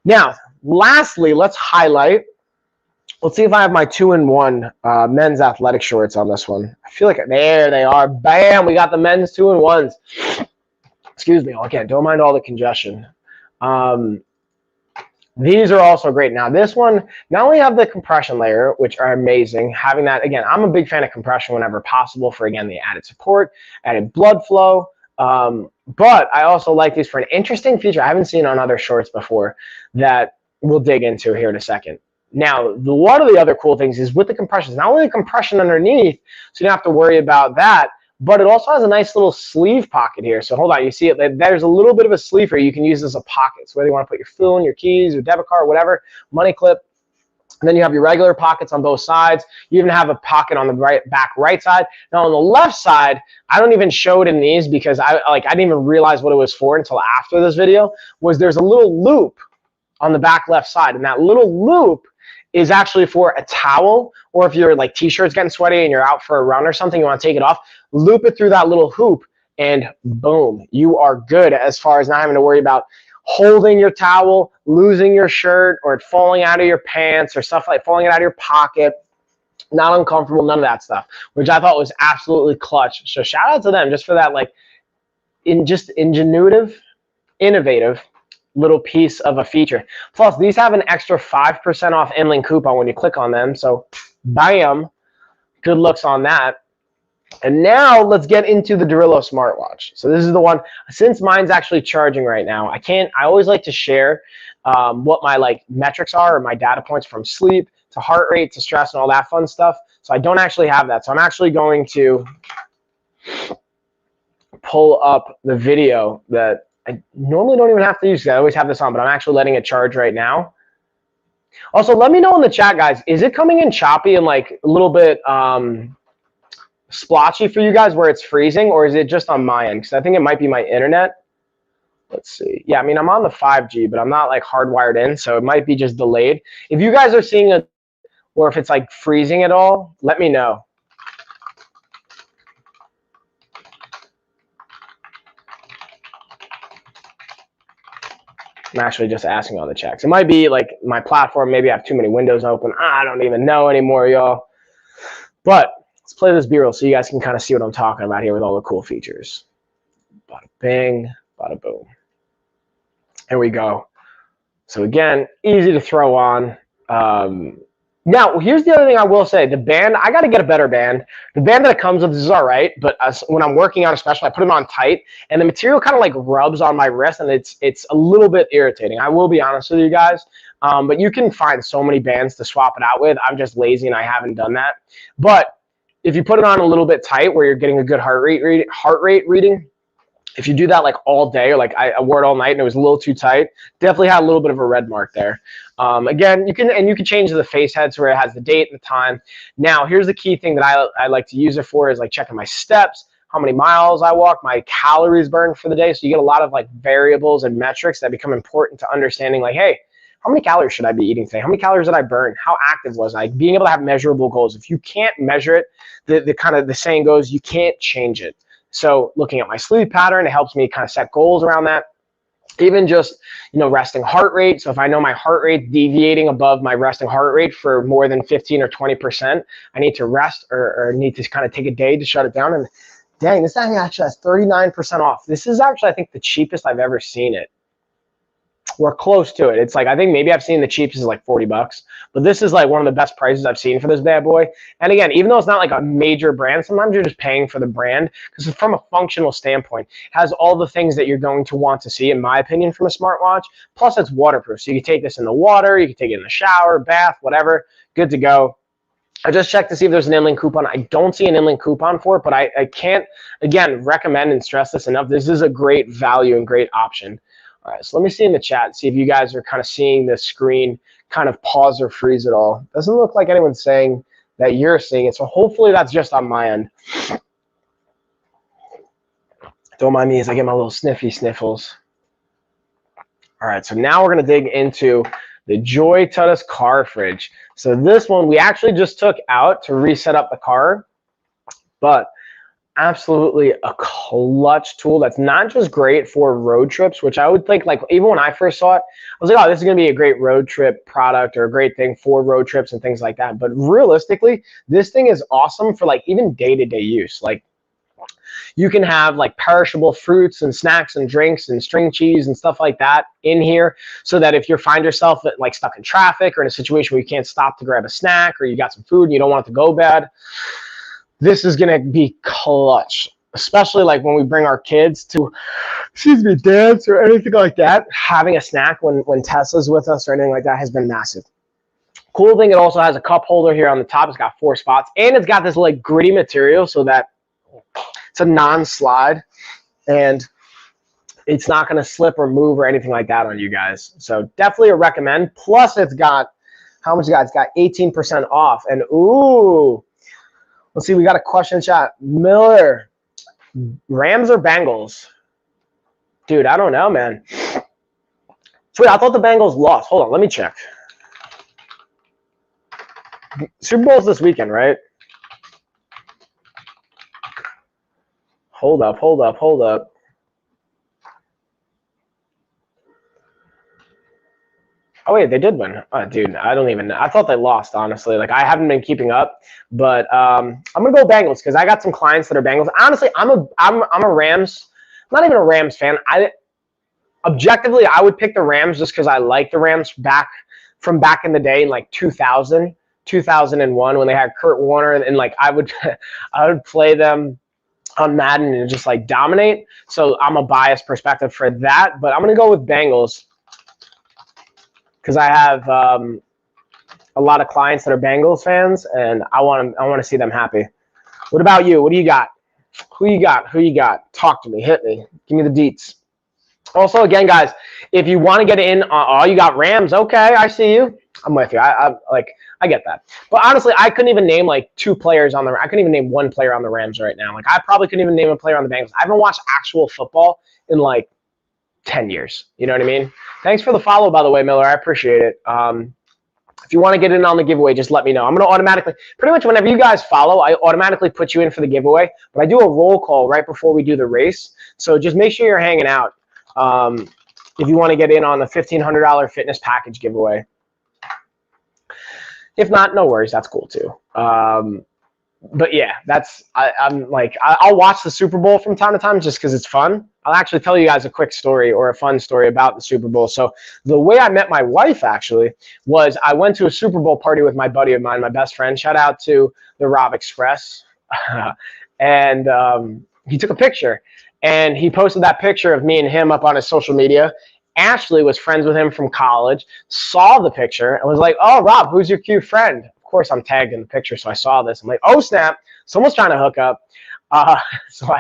Now, lastly, let's highlight. Let's see if I have my 2-in-1 men's athletic shorts on this one. I feel like, there they are. Bam, we got the men's 2-in-1s. Excuse me. Okay, don't mind all the congestion. These are also great. Now, this one, not only have the compression layer, which are amazing, having that, again, I'm a big fan of compression whenever possible for, again, the added support, added blood flow, but I also like these for an interesting feature I haven't seen on other shorts before that we'll dig into here in a second. Now, one of the other cool things is with the compressions, not only the compression underneath, so you don't have to worry about that, but it also has a nice little sleeve pocket here. So hold on, you see it? There's a little bit of a sleeve here you can use as a pocket. So whether you want to put your phone, your keys, your debit card, whatever, money clip, And then you have your regular pockets on both sides. You even have a pocket on the back right side. Now on the left side, I don't even show it in these because I didn't even realize what it was for until after this video, was there's a little loop on the back left side. And that little loop is actually for a towel, or if your like t-shirt's getting sweaty and you're out for a run or something, you want to take it off, loop it through that little hoop, and boom, you are good as far as not having to worry about holding your towel, losing your shirt, or it falling out of your pants, or stuff like falling out of your pocket. Not uncomfortable, none of that stuff, which I thought was absolutely clutch. So shout out to them just for that, like, innovative little piece of a feature. Plus, these have an extra 5% off inLink coupon when you click on them. So, bam, good looks on that. And now let's get into the Dorillo Smartwatch. So this is the one, since mine's actually charging right now, I always like to share what my like metrics are, or my data points from sleep to heart rate to stress and all that fun stuff. So I don't actually have that. So I'm actually going to pull up the video that I normally don't even have to use because I always have this on, but I'm actually letting it charge right now. Also, let me know in the chat, guys, is it coming in choppy and like a little bit splotchy for you guys where it's freezing, or is it just on my end? Because I think it might be my internet. Let's see. Yeah, I mean, I'm on the 5G, but I'm not like hardwired in, so it might be just delayed. If you guys are seeing it, or if it's like freezing at all, let me know. I'm actually just asking all the checks. It might be like my platform, maybe I have too many windows open. I don't even know anymore, y'all. But let's play this B-roll so you guys can kind of see what I'm talking about here with all the cool features. Bada bing, bada boom. Here we go. So again, easy to throw on. Now, here's the other thing I will say. The band, I got to get a better band. The band that it comes with is all right, but when I'm working out especially, I put it on tight, and the material kind of like rubs on my wrist, and it's a little bit irritating. I will be honest with you guys. But you can find so many bands to swap it out with. I'm just lazy and I haven't done that. But if you put it on a little bit tight where you're getting a good heart rate reading, if you do that like all day, or like I wore it all night and it was a little too tight, definitely had a little bit of a red mark there. Again, you can change the face head to where it has the date and the time. Now, here's the key thing that I like to use it for, is like checking my steps, how many miles I walk, my calories burned for the day. So you get a lot of like variables and metrics that become important to understanding, like, hey, how many calories should I be eating today? How many calories did I burn? How active was I? Being able to have measurable goals. If you can't measure it, the saying goes, you can't change it. So looking at my sleep pattern, it helps me kind of set goals around that. Even just, resting heart rate. So if I know my heart rate deviating above my resting heart rate for more than 15 or 20%, I need to rest or need to kind of take a day to shut it down. And dang, this thing actually has 39% off. This is actually, I think, the cheapest I've ever seen it. We're close to it. It's like, I think maybe I've seen the cheapest is like $40, but this is like one of the best prices I've seen for this bad boy. And again, even though it's not like a major brand, sometimes you're just paying for the brand, because from a functional standpoint, it has all the things that you're going to want to see, in my opinion, from a smartwatch. Plus, it's waterproof, so you can take this in the water, you can take it in the shower, bath, whatever, good to go. I just checked to see if there's an inLink coupon. I don't see an inLink coupon for it, but I can't, again, recommend and stress this enough. This is a great value and great option. All right, so let me see in the chat, see if you guys are kind of seeing the screen kind of pause or freeze at all. Doesn't look like anyone's saying that you're seeing it, so hopefully that's just on my end. Don't mind me as I get my little sniffy sniffles. All right, so now we're going to dig into the Joy Tutus car fridge. So this one we actually just took out to reset up the car, but absolutely a clutch tool that's not just great for road trips, which I would think, like, even when I first saw it, I was like, oh, this is going to be a great road trip product or a great thing for road trips and things like that. But realistically, this thing is awesome for like even day-to-day use. Like, you can have like perishable fruits and snacks and drinks and string cheese and stuff like that in here, so that if you find yourself like stuck in traffic or in a situation where you can't stop to grab a snack, or you got some food and you don't want it to go bad, this is going to be clutch, especially like when we bring our kids to, dance or anything like that. Having a snack when Tesla's with us or anything like that has been massive. Cool thing, it also has a cup holder here on the top. It's got 4 spots, and it's got this like gritty material so that it's a non-slide, and it's not going to slip or move or anything like that on you guys. So definitely a recommend. Plus, it's got How much you guys got? 18% off. And ooh, let's see. We got a question in chat. Miller, Rams or Bengals? Dude, I don't know, man. Sweet, I thought the Bengals lost. Hold on, let me check. Super Bowl's this weekend, right? Hold up. Oh, wait, they did win. Oh, dude, I don't even know. I thought they lost, honestly. Like, I haven't been keeping up. But I'm going to go Bengals because I got some clients that are Bengals. Honestly, I'm a Rams, not even a Rams fan. Objectively, I would pick the Rams just because I like the Rams back in the day in, like, 2000, 2001 when they had Kurt Warner. And, like, I would play them on Madden and just, like, dominate. So I'm a biased perspective for that. But I'm going to go with Bengals, because I have a lot of clients that are Bengals fans, and I want to see them happy. What about you? What do you got? Who you got? Talk to me. Hit me. Give me the deets. Also, again, guys, if you want to get in, you got Rams. Okay, I see you. I'm with you. I get that. But honestly, I couldn't even name like two players on the. I couldn't even name one player on the Rams right now. Like, I probably couldn't even name a player on the Bengals. I haven't watched actual football in like 10 years. You know what I mean? Thanks for the follow, by the way, Miller. I appreciate it. If you want to get in on the giveaway, just let me know. I'm going to automatically, pretty much whenever you guys follow, I automatically put you in for the giveaway. But I do a roll call right before we do the race. So just make sure you're hanging out if you want to get in on the $1,500 fitness package giveaway. If not, no worries. That's cool too. But yeah, I'll watch the Super Bowl from time to time just because it's fun. I'll actually tell you guys a quick story or a fun story about the Super Bowl. So the way I met my wife actually was I went to a Super Bowl party with my buddy of mine, my best friend. Shout out to the Rob Express. And he took a picture and he posted that picture of me and him up on his social media. Ashley was friends with him from college, saw the picture and was like, "Oh, Rob, who's your cute friend?" Of course, I'm tagged in the picture, so I saw this. I'm like, "Oh, snap, someone's trying to hook up." So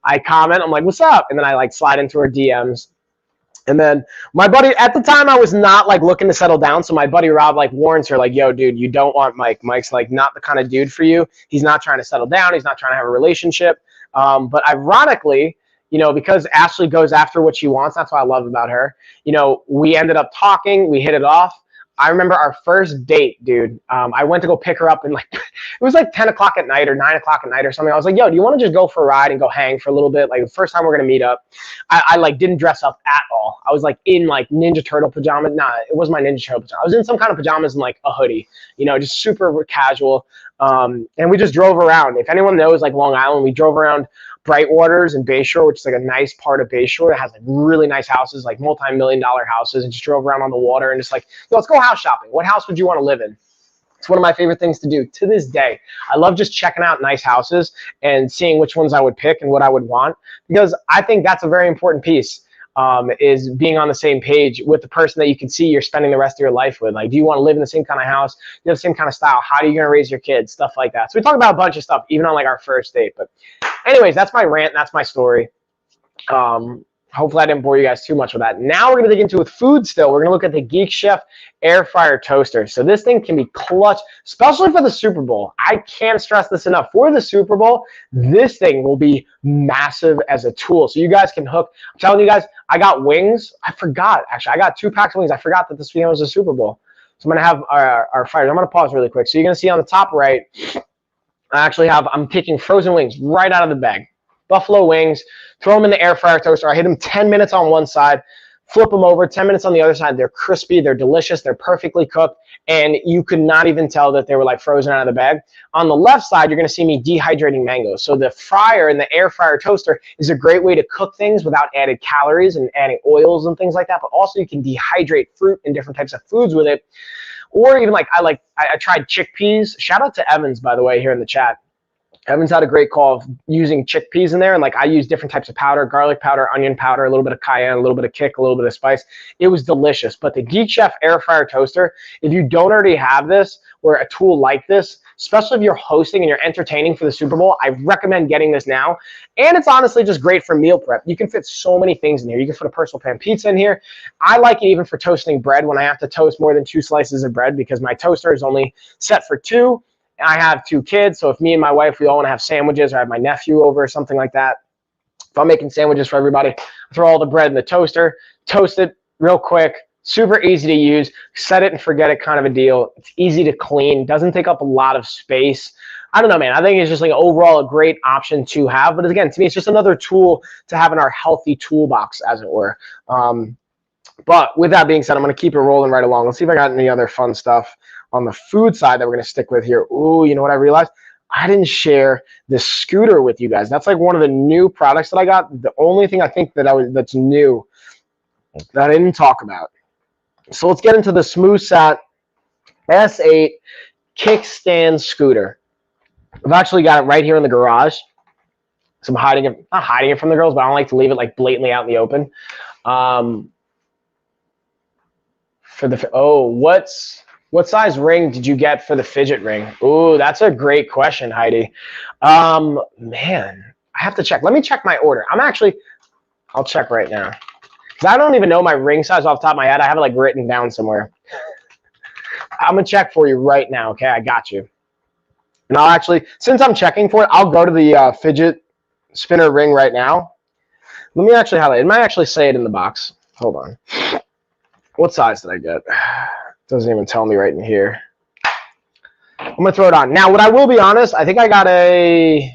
I comment, I'm like, "What's up?" And then I like slide into her DMs. And then my buddy, at the time, I was not like looking to settle down. So my buddy Rob like warns her like, "Yo, dude, you don't want Mike. Mike's like not the kind of dude for you. He's not trying to settle down. He's not trying to have a relationship." But ironically, you know, because Ashley goes after what she wants, that's what I love about her. You know, we ended up talking, we hit it off. I remember our first date, dude. I went to go pick her up and like, it was like 10 o'clock at night or 9 o'clock at night or something. I was like, "Yo, do you want to just go for a ride and go hang for a little bit?" Like the first time we're going to meet up. I like didn't dress up at all. I was like in like Ninja Turtle pajamas. Nah, it wasn't my Ninja Turtle pajamas. I was in some kind of pajamas and like a hoodie, you know, just super casual. And we just drove around. If anyone knows like Long Island, we drove around Brightwaters and Bayshore, which is like a nice part of Bayshore. It has like really nice houses, like multi-million-dollar houses, and just drove around on the water and just like, "Yo, let's go house shopping. What house would you want to live in?" It's one of my favorite things to do to this day. I love just checking out nice houses and seeing which ones I would pick and what I would want, because I think that's a very important piece. Is being on the same page with the person that you can see you're spending the rest of your life with. Like, do you want to live in the same kind of house? Do you have the same kind of style? How are you going to raise your kids? Stuff like that. So we talk about a bunch of stuff, even on like our first date. But anyways, that's my rant. That's my story. Hopefully I didn't bore you guys too much with that. Now we're going to dig into with food still. We're going to look at the Geek Chef air fryer toaster. So this thing can be clutch, especially for the Super Bowl. I can't stress this enough. For the Super Bowl, this thing will be massive as a tool. So you guys can hook. I'm telling you guys, I got wings. I forgot, actually. I got 2 packs of wings. I forgot that this weekend was the Super Bowl. So I'm going to have our fryers. I'm going to pause really quick. So you're going to see on the top right, I'm taking frozen wings right out of the bag. Buffalo wings, throw them in the air fryer toaster. I hit them 10 minutes on one side, flip them over, 10 minutes on the other side. They're crispy, they're delicious, they're perfectly cooked, and you could not even tell that they were like frozen out of the bag. On the left side, you're gonna see me dehydrating mangoes. So the fryer and the air fryer toaster is a great way to cook things without added calories and adding oils and things like that, but also you can dehydrate fruit and different types of foods with it. Or even like, I tried chickpeas. Shout out to Evans, by the way, here in the chat. Evans had a great call of using chickpeas in there, and like I use different types of powder, garlic powder, onion powder, a little bit of cayenne, a little bit of kick, a little bit of spice. It was delicious. But the Geek Chef air fryer toaster, if you don't already have this or a tool like this, especially if you're hosting and you're entertaining for the Super Bowl. I recommend getting this now. And it's honestly just great for meal prep. You can fit so many things in here. You can put a personal pan pizza in here. I like it even for toasting bread when I have to toast more than 2 slices of bread, because my toaster is only set for 2. I have 2 kids, so if me and my wife, we all want to have sandwiches, or I have my nephew over or something like that, if I'm making sandwiches for everybody, throw all the bread in the toaster, toast it real quick, super easy to use, set it and forget it kind of a deal. It's easy to clean, doesn't take up a lot of space. I don't know, man. I think it's just like overall a great option to have. But again, to me, it's just another tool to have in our healthy toolbox, as it were. But with that being said, I'm going to keep it rolling right along. Let's see if I got any other fun stuff on the food side that we're going to stick with here. Ooh, you know what I realized? I didn't share the scooter with you guys. That's like one of the new products that I got. The only thing I think that's new that I didn't talk about. So let's get into the SmoothSat S8 kickstand scooter. I've actually got it right here in the garage. So I'm hiding it, not hiding it from the girls, but I don't like to leave it like blatantly out in the open. What size ring did you get for the fidget ring? Ooh, that's a great question, Heidi. Man, I have to check. Let me check my order. I'll check right now. Because I don't even know my ring size off the top of my head. I have it like written down somewhere. I'm going to check for you right now, okay? I got you. And I'll actually, since I'm checking for it, I'll go to the fidget spinner ring right now. Let me actually highlight it. It might actually say it in the box. Hold on. What size did I get? Doesn't even tell me right in here. I'm going to throw it on. Now, what I will be honest, I think I got it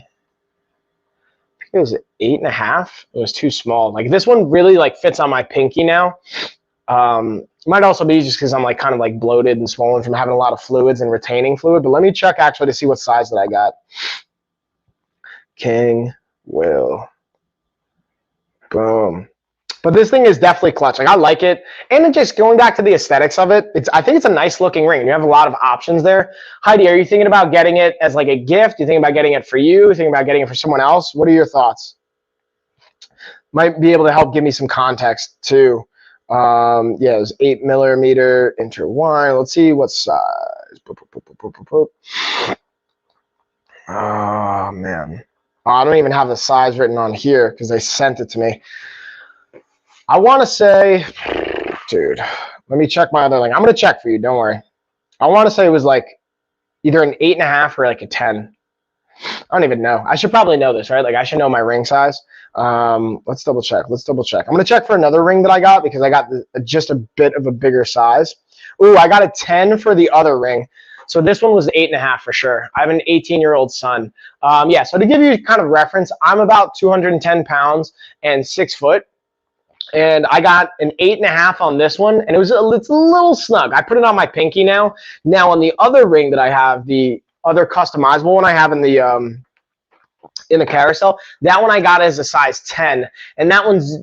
was 8.5. It was too small. Like this one really like fits on my pinky now. It might also be just because I'm like kind of like bloated and swollen from having a lot of fluids and retaining fluid. But let me check actually to see what size that I got. King Will. Boom. But this thing is definitely clutch. Like I like it. And then just going back to the aesthetics of it, I think it's a nice looking ring. You have a lot of options there. Heidi, are you thinking about getting it as like a gift? You thinking about getting it for you? You thinking about getting it for someone else? What are your thoughts? Might be able to help give me some context too. Yeah, it was 8mm intertwine. Let's see what size. Oh man. Oh, I don't even have the size written on here because they sent it to me. I want to say, dude, let me check my other link. I'm going to check for you. Don't worry. I want to say it was like either an 8.5 or like a 10. I don't even know. I should probably know this, right? Like I should know my ring size. Let's double check. I'm going to check for another ring that I got because I got just a bit of a bigger size. Ooh, I got a 10 for the other ring. So this one was 8.5 for sure. I have an 18-year-old son. Yeah, so to give you kind of reference, I'm about 210 pounds and 6 foot. And I got an 8.5 on this one, and it's a little snug. I put it on my pinky now. Now on the other ring that I have, the other customizable one I have in the carousel, that one I got as a size 10, and that one's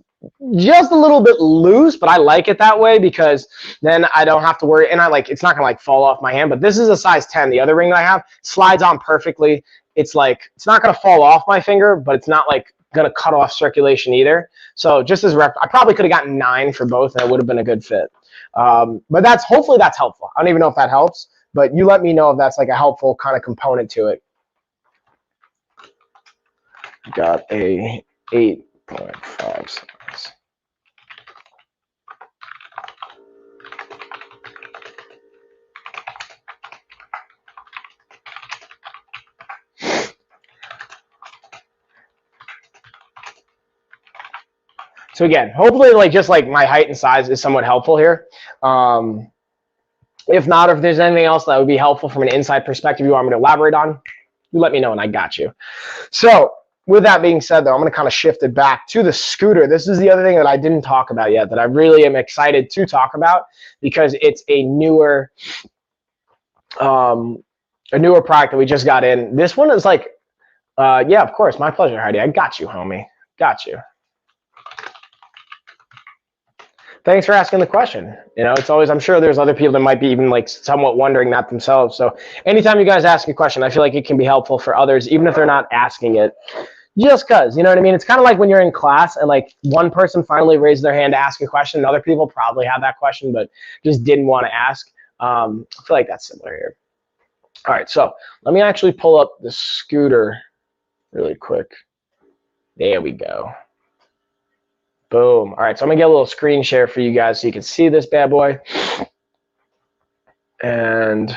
just a little bit loose, but I like it that way because then I don't have to worry, and it's not gonna like fall off my hand. But this is a size 10. The other ring that I have slides on perfectly. It's not gonna fall off my finger, but it's not like gonna cut off circulation either. So just as I probably could have gotten 9 for both, and it would have been a good fit. But hopefully that's helpful. I don't even know if that helps, but you let me know if that's like a helpful kind of component to it. Got a 8.5 size. So again, hopefully just my height and size is somewhat helpful here. If not, or if there's anything else that would be helpful from an inside perspective you want me to elaborate on, you let me know and I got you. So with that being said, though, I'm going to kind of shift it back to the scooter. This is the other thing that I didn't talk about yet that I really am excited to talk about because it's a newer product that we just got in. This one is yeah, of course, my pleasure, Heidi. I got you, homie. Got you. Thanks for asking the question. You know, it's always, I'm sure there's other people that might be even somewhat wondering that themselves. So anytime you guys ask a question, I feel like it can be helpful for others, even if they're not asking it. Just because, you know what I mean? It's kind of like when you're in class and one person finally raised their hand to ask a question, and other people probably have that question but just didn't want to ask. I feel like that's similar here. All right, so let me actually pull up the scooter really quick. There we go. Boom. All right, so I'm gonna get a little screen share for you guys so you can see this bad boy. And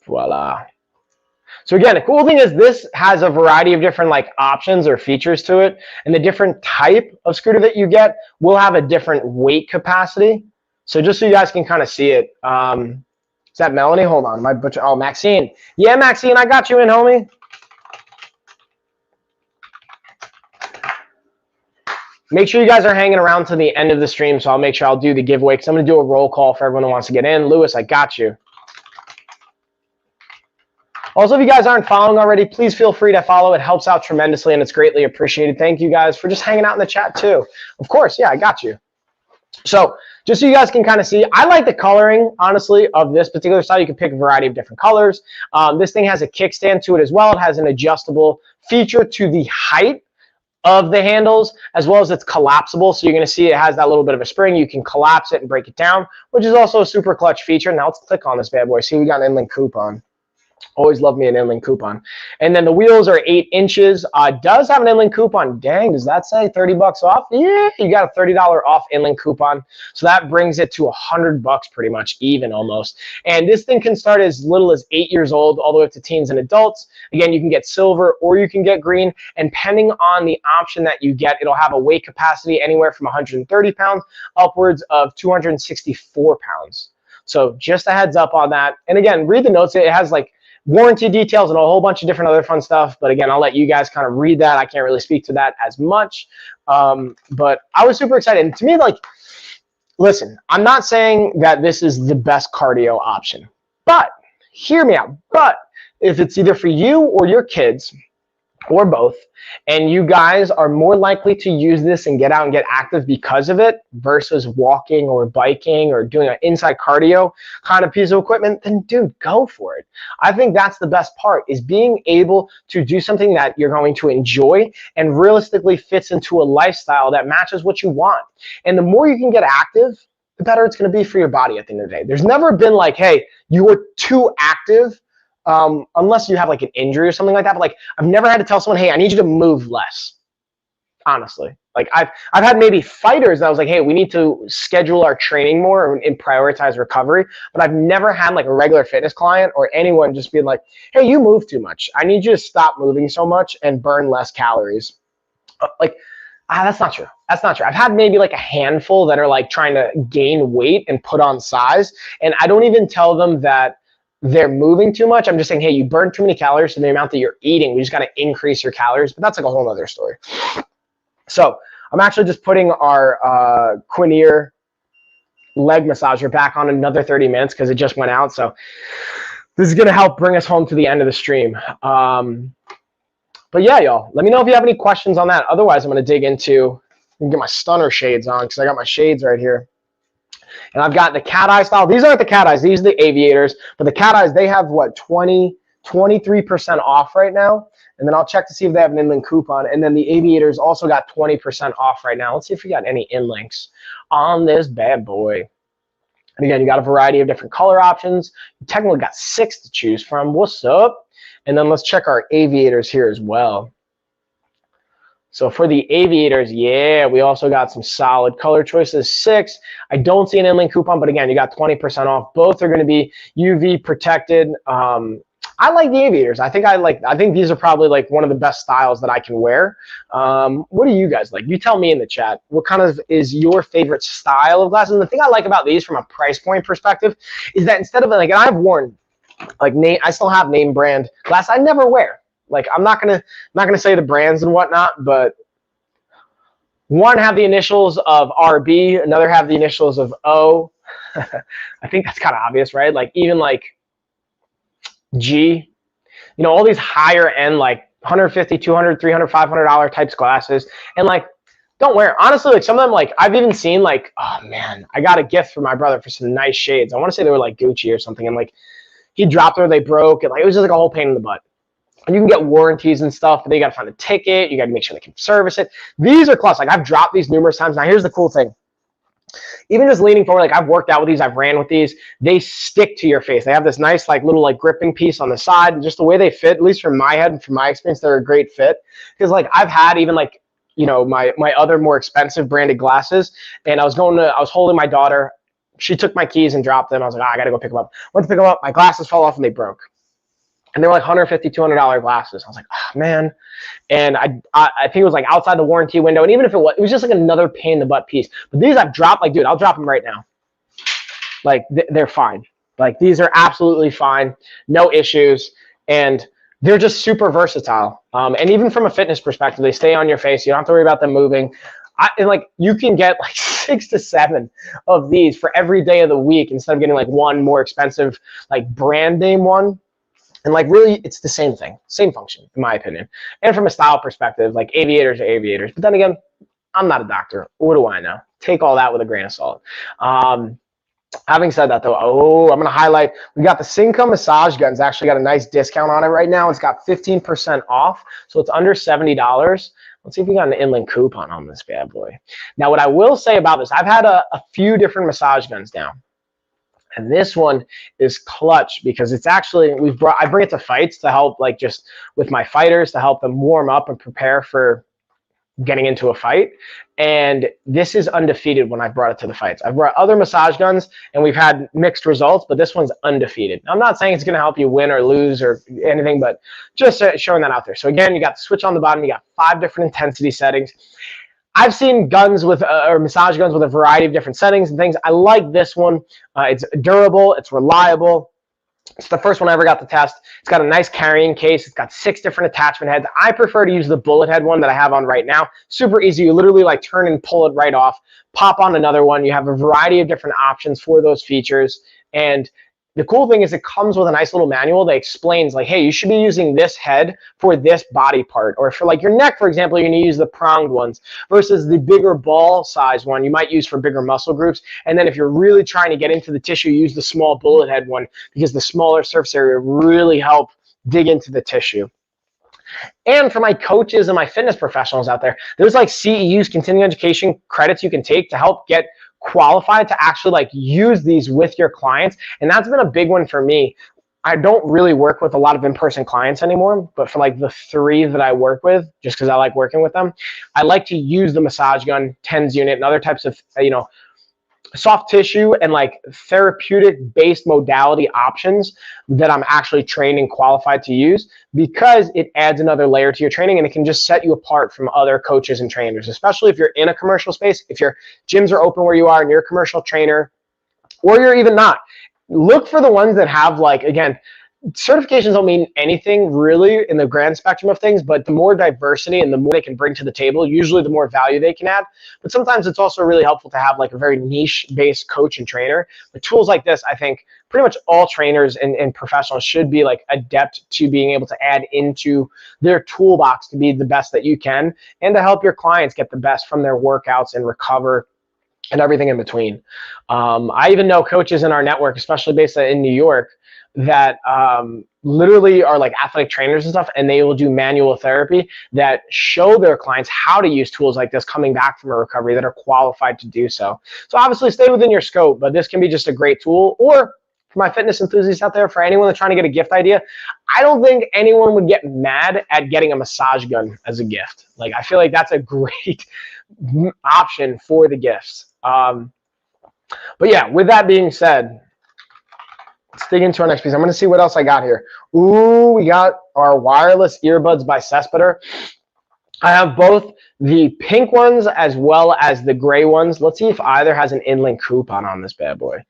voila. So again, the cool thing is this has a variety of different like options or features to it, and the different type of scooter that you get will have a different weight capacity. So just so you guys can kind of see it. Is that Melanie? Hold on, my butcher. Oh, Maxine. Yeah, Maxine, I got you in, homie. Make sure you guys are hanging around to the end of the stream, so I'll make sure I'll do the giveaway because I'm going to do a roll call for everyone who wants to get in. Lewis, I got you. Also, if you guys aren't following already, please feel free to follow. It helps out tremendously, and it's greatly appreciated. Thank you guys for just hanging out in the chat, too. Of course, yeah, I got you. So just so you guys can kind of see, I like the coloring, honestly, of this particular style. You can pick a variety of different colors. This thing has a kickstand to it as well. It has an adjustable feature to the height of the handles, as well as it's collapsible. So you're going to see it has that little bit of a spring. You can collapse it and break it down, which is also a super clutch feature. Now let's click on this bad boy. See, we got an inland coupon. Always love me an inland coupon. And then the wheels are 8 inches. Does have an inland coupon. Dang, does that say 30 bucks off? Yeah, you got a $30 off inland coupon. So that brings it to 100 bucks pretty much, even almost. And this thing can start as little as 8 years old all the way up to teens and adults. Again, you can get silver or you can get green. And depending on the option that you get, it'll have a weight capacity anywhere from 130 pounds upwards of 264 pounds. So just a heads up on that. And again, read the notes. It has like warranty details and a whole bunch of different other fun stuff. But again, I'll let you guys kind of read that. I can't really speak to that as much. But I was super excited. And to me, like, listen, I'm not saying that this is the best cardio option, but hear me out. But if it's either for you or your kids or both, and you guys are more likely to use this and get out and get active because of it versus walking or biking or doing an inside cardio kind of piece of equipment, then dude, go for it. I think that's the best part, is being able to do something that you're going to enjoy and realistically fits into a lifestyle that matches what you want. And the more you can get active, the better it's going to be for your body at the end of the day. There's never been like, hey, you were too active, unless you have like an injury or something like that. But like, I've never had to tell someone, hey, I need you to move less. Honestly, like I've had maybe fighters that I was like, hey, we need to schedule our training more and prioritize recovery. But I've never had like a regular fitness client or anyone just being like, hey, you move too much. I need you to stop moving so much and burn less calories. That's not true. That's not true. I've had maybe like a handful that are like trying to gain weight and put on size. And I don't even tell them that they're moving too much. I'm just saying, hey, you burn too many calories from the amount that you're eating. We just got to increase your calories. But that's like a whole other story. So I'm actually just putting our Quinier leg massager back on another 30 minutes because it just went out. So this is going to help bring us home to the end of the stream. But yeah, y'all, let me know if you have any questions on that. Otherwise, I'm going to dig into, get my stunner shades on because I got my shades right here. And I've got the cat eye style. These aren't the cat eyes. These are the Aviators. But the cat eyes, they have what, 23% off right now. And then I'll check to see if they have an inland coupon. And then the Aviators also got 20% off right now. Let's see if we got any inlinks on this bad boy. And again, you got a variety of different color options. You technically got 6 to choose from. What's up? And then let's check our Aviators here as well. So for the Aviators, yeah, we also got some solid color choices. 6. I don't see an inland coupon, but again, you got 20% off. Both are going to be UV protected. I like the Aviators. I think these are probably like one of the best styles that I can wear. What do you guys like? You tell me in the chat. What kind of is your favorite style of glasses? And the thing I like about these from a price point perspective is that instead of like, and I've worn like I still have name brand glasses I never wear. Like I'm not gonna say the brands and whatnot, but one have the initials of RB, another have the initials of O. I think that's kind of obvious, right? Like even like G, you know, all these higher end like $150, $200, $300, $500 types glasses, and like don't wear. Honestly, like some of them, like I've even seen like, oh man, I got a gift for my brother for some nice shades. I want to say they were like Gucci or something, and like he dropped them or they broke, and like it was just like a whole pain in the butt. And you can get warranties and stuff, but then you got to find a ticket. You got to make sure they can service it. These are clutch. Like I've dropped these numerous times. Now here's the cool thing. Even just leaning forward, like I've worked out with these, I've ran with these, they stick to your face. They have this nice like little like gripping piece on the side, and just the way they fit, at least from my head and from my experience, they're a great fit. Because like I've had even like, you know, my other more expensive branded glasses, and I was holding my daughter. She took my keys and dropped them. I was like, I gotta go pick them up. Went to pick them up, my glasses fell off and they broke. And they were like $150, $200 glasses. I was like, oh man. And I think it was like outside the warranty window. And even if it was just like another pain in the butt piece. But these I've dropped, like, dude, I'll drop them right now. Like they're fine. Like these are absolutely fine. No issues. And they're just super versatile. And even from a fitness perspective, they stay on your face. You don't have to worry about them moving. And like you can get like 6 to 7 of these for every day of the week instead of getting like one more expensive like brand name one. And like really, it's the same thing, same function, in my opinion. And from a style perspective, like aviators are aviators. But then again, I'm not a doctor. What do I know? Take all that with a grain of salt. Having said that, though, I'm going to highlight, we got the Cinco massage guns. Actually got a nice discount on it right now. It's got 15% off, so it's under $70. Let's see if we got an inland coupon on this bad boy. Now, what I will say about this, I've had a few different massage guns now. And this one is clutch because it's actually, I bring it to fights to help, like just with my fighters, to help them warm up and prepare for getting into a fight. And this is undefeated when I brought it to the fights. I've brought other massage guns and we've had mixed results, but this one's undefeated. I'm not saying it's going to help you win or lose or anything, but just showing that out there. So again, you got the switch on the bottom. You got 5 different intensity settings. I've seen guns with, or massage guns with a variety of different settings and things. I like this one. It's durable. It's reliable. It's the first one I ever got to test. It's got a nice carrying case. It's got 6 different attachment heads. I prefer to use the bullet head one that I have on right now. Super easy. You literally like turn and pull it right off. Pop on another one. You have a variety of different options for those features. And the cool thing is it comes with a nice little manual that explains like, hey, you should be using this head for this body part. Or for like your neck, for example, you're going to use the pronged ones versus the bigger ball size one you might use for bigger muscle groups. And then if you're really trying to get into the tissue, use the small bullet head one because the smaller surface area really help dig into the tissue. And for my coaches and my fitness professionals out there, there's like CEUs, continuing education credits you can take to help get qualified to actually like use these with your clients. And that's been a big one for me. I don't really work with a lot of in-person clients anymore, but for like the 3 that I work with, just because I like working with them, I like to use the massage gun, TENS unit, and other types of, soft tissue and like therapeutic based modality options that I'm actually trained and qualified to use, because it adds another layer to your training and it can just set you apart from other coaches and trainers, especially if you're in a commercial space. If your gyms are open where you are and you're a commercial trainer, or you're even not, look for the ones that have, like, again, certifications don't mean anything really in the grand spectrum of things, but the more diversity and the more they can bring to the table, usually the more value they can add. But sometimes it's also really helpful to have like a very niche-based coach and trainer. With tools like this, I think pretty much all trainers and professionals should be like adept to being able to add into their toolbox to be the best that you can and to help your clients get the best from their workouts and recover and everything in between. I even know coaches in our network, especially based in New York, that literally are like athletic trainers and stuff, and they will do manual therapy that show their clients how to use tools like this coming back from a recovery, that are qualified to do so. So obviously stay within your scope, but this can be just a great tool. Or for my fitness enthusiasts out there, for anyone that's trying to get a gift idea, I don't think anyone would get mad at getting a massage gun as a gift. Like, I feel like that's a great option for the gifts. But yeah, with that being said, let's dig into our next piece. I'm going to see what else I got here. Ooh, we got our wireless earbuds by Suspender. I have both the pink ones as well as the gray ones. Let's see if either has an inland coupon on this bad boy.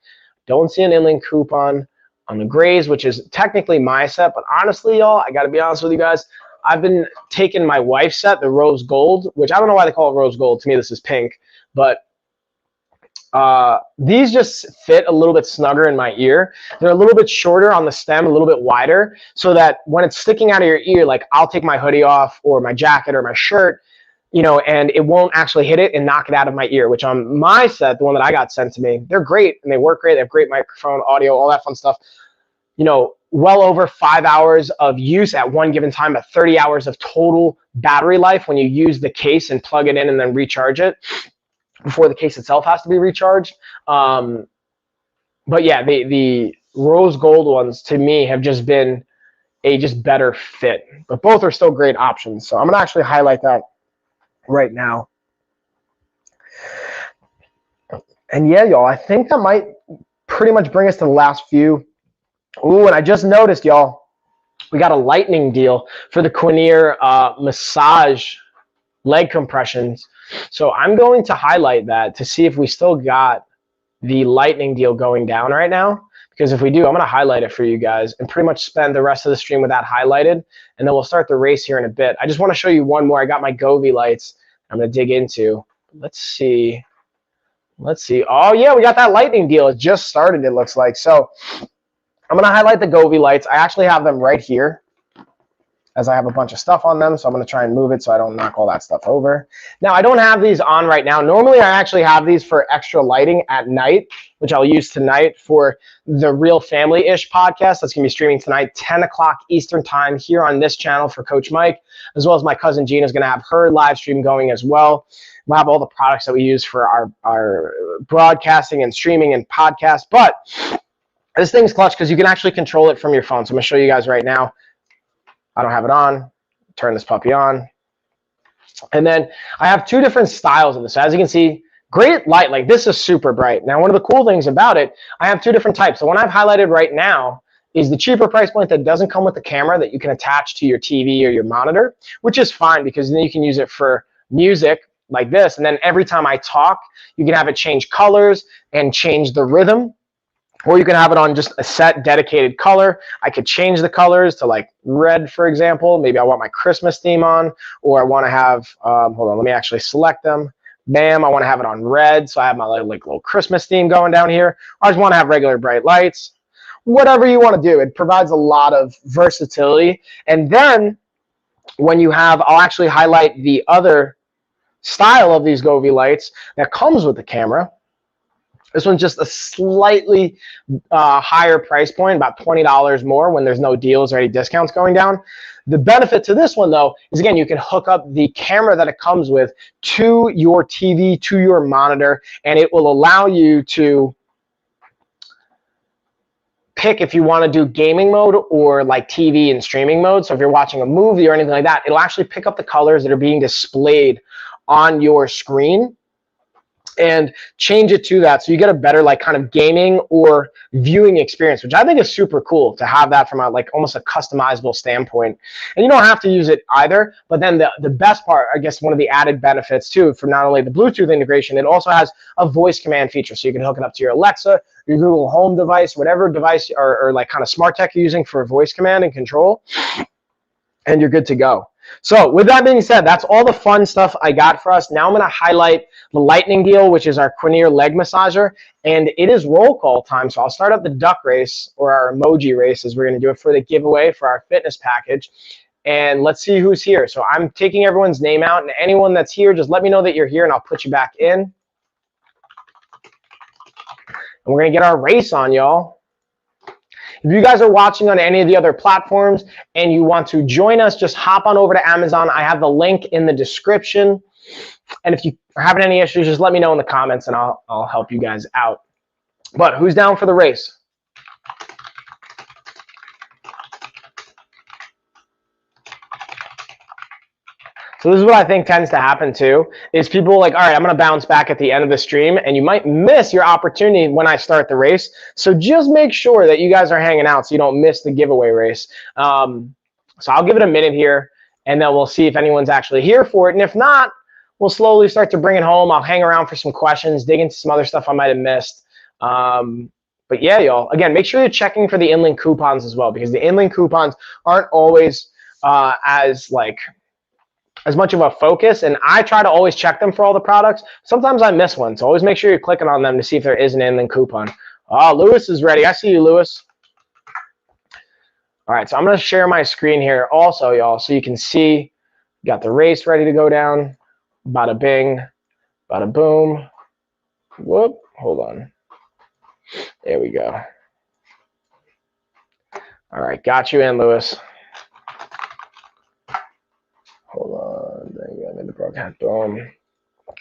Don't see an inland coupon on the grays, which is technically my set. But honestly, y'all, I got to be honest with you guys. I've been taking my wife's set, the rose gold, which I don't know why they call it rose gold. To me, this is pink. But these just fit a little bit snugger in my ear. They're a little bit shorter on the stem, a little bit wider, so that when it's sticking out of your ear, like I'll take my hoodie off or my jacket or my shirt, and it won't actually hit it and knock it out of my ear, which on my set, the one that I got sent to me, they're great and they work great. They have great microphone, audio, all that fun stuff. Well over 5 hours of use at one given time, at 30 hours of total battery life when you use the case and plug it in and then recharge it. before the case itself has to be recharged. But yeah, the rose gold ones to me have just been a just better fit, but both are still great options. So I'm going to actually highlight that right now. And yeah, y'all, I think that might pretty much bring us to the last few. Ooh, and I just noticed, y'all, we got a lightning deal for the Quinier massage leg compressions. So I'm going to highlight that to see if we still got the lightning deal going down right now. Because if we do, I'm going to highlight it for you guys and pretty much spend the rest of the stream with that highlighted. And then we'll start the race here in a bit. I just want to show you one more. I got my Gobi Lights I'm going to dig into. Let's see. Oh, yeah, we got that lightning deal. It just started, it looks like. So I'm going to highlight the Gobi Lights. I actually have them right here, as I have a bunch of stuff on them, so I'm going to try and move it so I don't knock all that stuff over. Now, I don't have these on right now. Normally, I actually have these for extra lighting at night, which I'll use tonight for the Real Family-ish podcast that's going to be streaming tonight, 10 o'clock Eastern time here on this channel for Coach Mike, as well as my cousin Gina is going to have her live stream going as well. We'll have all the products that we use for our broadcasting and streaming and podcast, but this thing's clutch because you can actually control it from your phone. So I'm going to show you guys right now. I don't have it on. Turn this puppy on. And then I have two different styles of this. So as you can see, great light. Like this is super bright. Now, one of the cool things about it, I have two different types. The one I've highlighted right now is the cheaper price point that doesn't come with the camera that you can attach to your TV or your monitor, which is fine because then you can use it for music like this. And then every time I talk, you can have it change colors and change the rhythm. Or you can have it on just a set dedicated color. I could change the colors to like red, for example. Maybe I want my Christmas theme on, or I want to have, hold on, let me actually select them. Bam, I want to have it on red, so I have my like little Christmas theme going down here. I just want to have regular bright lights. Whatever you want to do, it provides a lot of versatility. And then when you have, I'll actually highlight the other style of these Gobi lights that comes with the camera. This one's just a slightly higher price point, about $20 more when there's no deals or any discounts going down. The benefit to this one, though, is, again, you can hook up the camera that it comes with to your TV, to your monitor, and it will allow you to pick if you want to do gaming mode or like TV and streaming mode. So if you're watching a movie or anything like that, it'll actually pick up the colors that are being displayed on your screen and change it to that, so you get a better like kind of gaming or viewing experience, which I think is super cool to have that from a like almost a customizable standpoint. And you don't have to use it either, but then the best part, I guess one of the added benefits too, from not only the Bluetooth integration, it also has a voice command feature, so you can hook it up to your Alexa, your Google Home device, whatever device or like kind of smart tech you're using for voice command and control, and you're good to go. So with that being said, that's all the fun stuff I got for us. Now I'm going to highlight the lightning deal, which is our Quinier leg massager, and it is roll call time. So I'll start up the duck race, or our emoji race, as we're going to do it for the giveaway for our fitness package. And let's see who's here. So I'm taking everyone's name out, and anyone that's here, just let me know that you're here, and I'll put you back in. And we're going to get our race on, y'all. If you guys are watching on any of the other platforms and you want to join us, just hop on over to Amazon. I have the link in the description. And if you are having any issues, just let me know in the comments and I'll help you guys out. But who's down for the race? So this is what I think tends to happen too, is people like, all right, I'm going to bounce back at the end of the stream, and you might miss your opportunity when I start the race. So just make sure that you guys are hanging out so you don't miss the giveaway race. So I'll give it a minute here, and then we'll see if anyone's actually here for it. And if not, we'll slowly start to bring it home. I'll hang around for some questions, dig into some other stuff I might have missed. But yeah, y'all, again, make sure you're checking for the in-link coupons as well, because the in-link coupons aren't always as much of a focus, and I try to always check them for all the products. Sometimes I miss one, so always make sure you're clicking on them to see if there is an in-link coupon. Oh, Lewis is ready. I see you, Lewis. All right, so I'm going to share my screen here also, y'all, so you can see. Got the race ready to go down. Bada bing, bada boom. Whoop, hold on. There we go. All right, got you in, Lewis. Hold on, there you go, in the broadcast, boom.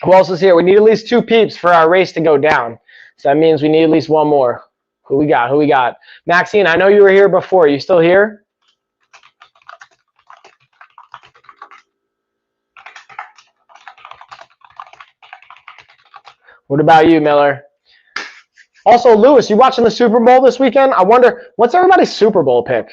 Who else is here? We need at least 2 peeps for our race to go down. So that means we need at least 1 more. Who we got? Who we got? Maxine, I know you were here before. You still here? What about you, Miller? Also, Lewis, you watching the Super Bowl this weekend? I wonder, what's everybody's Super Bowl pick?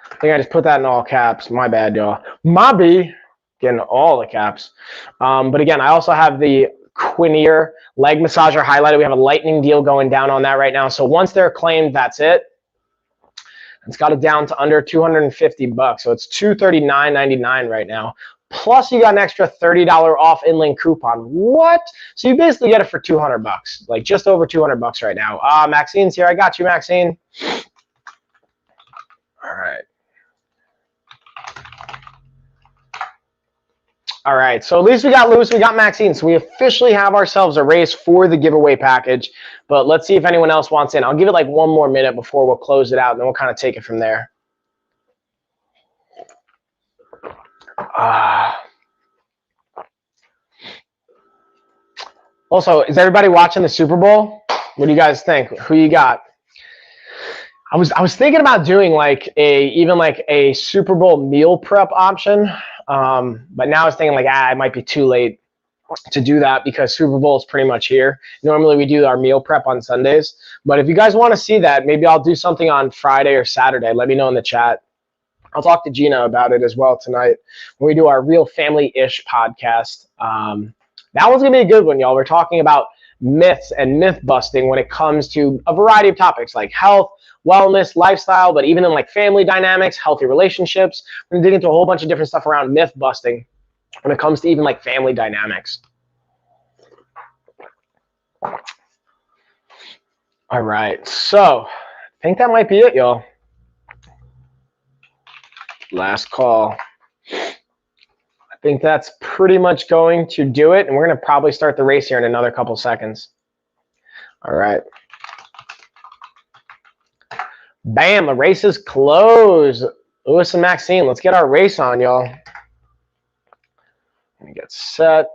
I think I just put that in all caps. My bad, y'all. Mobby, getting all the caps. But again, I also have the Quinier leg massager highlighted. We have a lightning deal going down on that right now. So once they're claimed, that's it. It's got it down to under 250 bucks. So it's $239.99 right now. Plus you got an extra $30 off in-link coupon. What? So you basically get it for 200 bucks, like just over 200 bucks right now. Maxine's here. I got you, Maxine. All right. All right, so at least we got Lewis, we got Maxine. So we officially have ourselves a race for the giveaway package. But let's see if anyone else wants in. I'll give it like 1 more minute before we'll close it out, and then we'll kind of take it from there. Also, is everybody watching the Super Bowl? What do you guys think? Who you got? I was thinking about doing like a Super Bowl meal prep option. But now I was thinking like, it might be too late to do that because Super Bowl is pretty much here. Normally we do our meal prep on Sundays. But if you guys want to see that, maybe I'll do something on Friday or Saturday. Let me know in the chat. I'll talk to Gina about it as well tonight when we do our Real Family-ish podcast. That one's going to be a good one, y'all. We're talking about myths and myth busting when it comes to a variety of topics like health, wellness, lifestyle, but even in like family dynamics, healthy relationships. We're gonna dig into a whole bunch of different stuff around myth busting when it comes to even like family dynamics. All right, so I think that might be it, y'all. Last call. I think that's pretty much going to do it, and we're gonna probably start the race here in another couple seconds. All right. Bam, the race is closed. Lewis and Maxine, let's get our race on, y'all. Let me get set.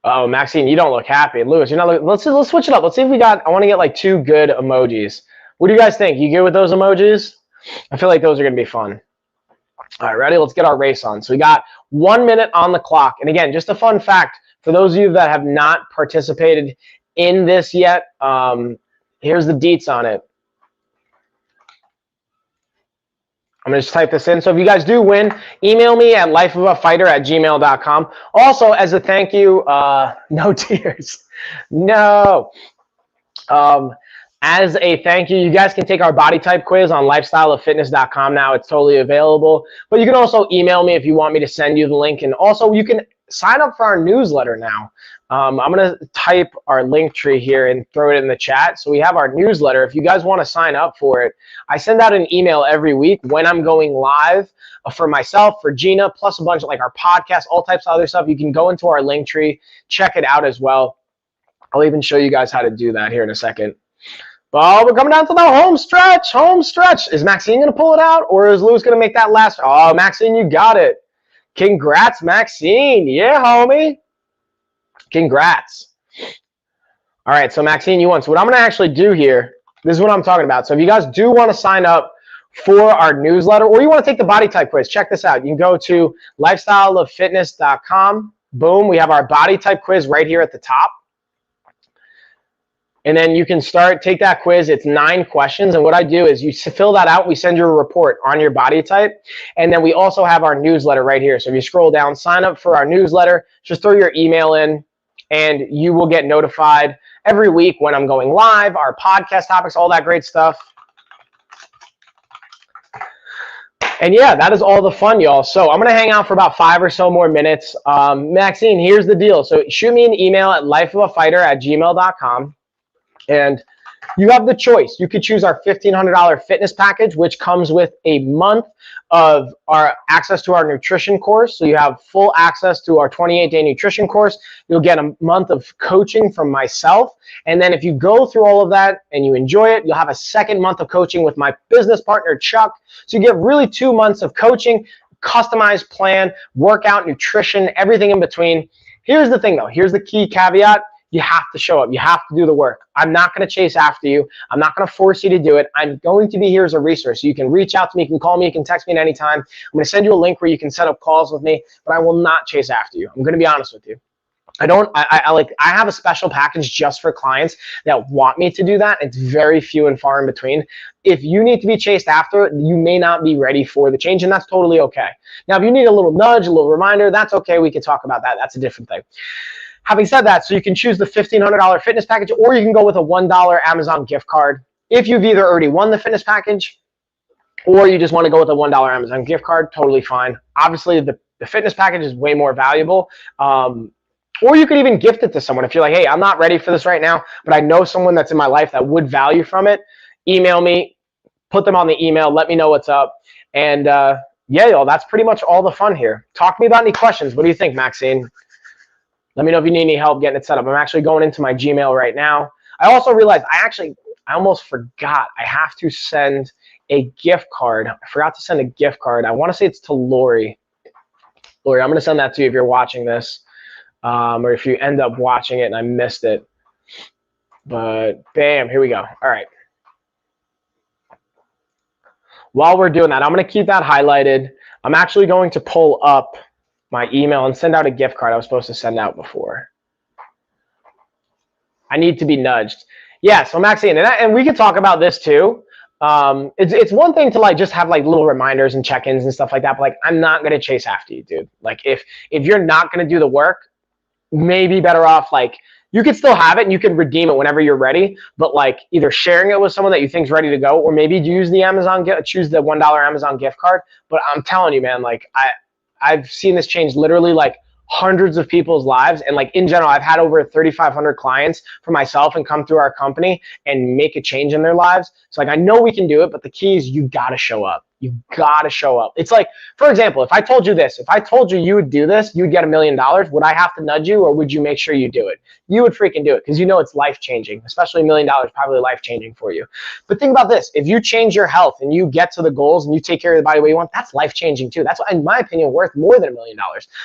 Oh, Maxine, you don't look happy. Lewis, you're not looking. Let's switch it up. Let's see if we got, I want to get like 2 good emojis. What do you guys think? You good with those emojis? I feel like those are going to be fun. All right, ready? Let's get our race on. So we got 1 minute on the clock. And again, just a fun fact for those of you that have not participated in this yet, here's the deets on it. I'm going to just type this in. So if you guys do win, email me at lifeofafighter@gmail.com. Also, as a thank you, no tears. No. As a thank you, you guys can take our body type quiz on lifestyleoffitness.com now. It's totally available. But you can also email me if you want me to send you the link. And also, you can sign up for our newsletter now. I'm going to type our link tree here and throw it in the chat. So we have our newsletter. If you guys want to sign up for it, I send out an email every week when I'm going live for myself, for Gina, plus a bunch of like our podcast, all types of other stuff. You can go into our link tree, check it out as well. I'll even show you guys how to do that here in a second. But we're coming down to the home stretch. Home stretch. Is Maxine going to pull it out, or is Lewis going to make that last? Oh, Maxine, you got it. Congrats, Maxine. Yeah, homie. Congrats. All right, so Maxine, you won. So what I'm going to actually do here, this is what I'm talking about. So if you guys do want to sign up for our newsletter, or you want to take the body type quiz, check this out. You can go to lifestyleoffitness.com. Boom, we have our body type quiz right here at the top. And then you can take that quiz. It's 9 questions. And what I do is you fill that out. We send you a report on your body type. And then we also have our newsletter right here. So if you scroll down, sign up for our newsletter, just throw your email in, and you will get notified every week when I'm going live, our podcast topics, all that great stuff. And yeah, that is all the fun, y'all. So I'm going to hang out for about 5 or so more minutes. Maxine, here's the deal. So shoot me an email at lifeofafighter@gmail.com. And You have the choice. You could choose our $1,500 fitness package, which comes with a month of our access to our nutrition course. So you have full access to our 28-day nutrition course. You'll get a month of coaching from myself. And then if you go through all of that and you enjoy it, you'll have a second month of coaching with my business partner, Chuck. So you get really 2 months of coaching, customized plan, workout, nutrition, everything in between. Here's the thing though. Here's the key caveat. You have to show up. You have to do the work. I'm not going to chase after you. I'm not going to force you to do it. I'm going to be here as a resource. You can reach out to me. You can call me. You can text me at any time. I'm going to send you a link where you can set up calls with me, but I will not chase after you. I'm going to be honest with you. I have a special package just for clients that want me to do that. It's very few and far in between. If you need to be chased after, you may not be ready for the change, and that's totally okay. Now, if you need a little nudge, a little reminder, that's okay. We can talk about that. That's a different thing. Having said that, so you can choose the $1,500 fitness package, or you can go with a $1 Amazon gift card. If you've either already won the fitness package, or you just want to go with a $1 Amazon gift card, totally fine. Obviously, the fitness package is way more valuable. Or you could even gift it to someone. If you're like, hey, I'm not ready for this right now, but I know someone that's in my life that would value from it, email me, put them on the email, let me know what's up. And yeah, y'all, that's pretty much all the fun here. Talk to me about any questions. What do you think, Maxine? Let me know if you need any help getting it set up. I'm actually going into my Gmail right now. I also realized I almost forgot. I have to send a gift card. I forgot to send a gift card. I want to say it's to Lori. Lori, I'm going to send that to you if you're watching this. Or if you end up watching it and I missed it. But bam, here we go. All right. While we're doing that, I'm going to keep that highlighted. I'm actually going to pull up my email and send out a gift card I was supposed to send out before. I need to be nudged. Yeah, so Maxine, and we could talk about this too. It's one thing to like just have like little reminders and check-ins and stuff like that, but like I'm not going to chase after you, dude. Like if you're not going to do the work, maybe better off like you could still have it and you can redeem it whenever you're ready, but like either sharing it with someone that you think is ready to go, or maybe use the choose the $1 Amazon gift card. But I'm telling you, man, like I've seen this change literally like hundreds of people's lives, and like in general, I've had over 3,500 clients for myself and come through our company and make a change in their lives. So like I know we can do it, but the key is you gotta show up. You gotta show up. It's like, for example, if I told you this, if I told you you would do this, you would get $1 million, would I have to nudge you, or would you make sure you do it? You would freaking do it, because you know it's life-changing, especially $1 million, probably life-changing for you. But think about this, if you change your health and you get to the goals and you take care of the body the way you want, that's life-changing too. That's, in my opinion, worth more than $1 million.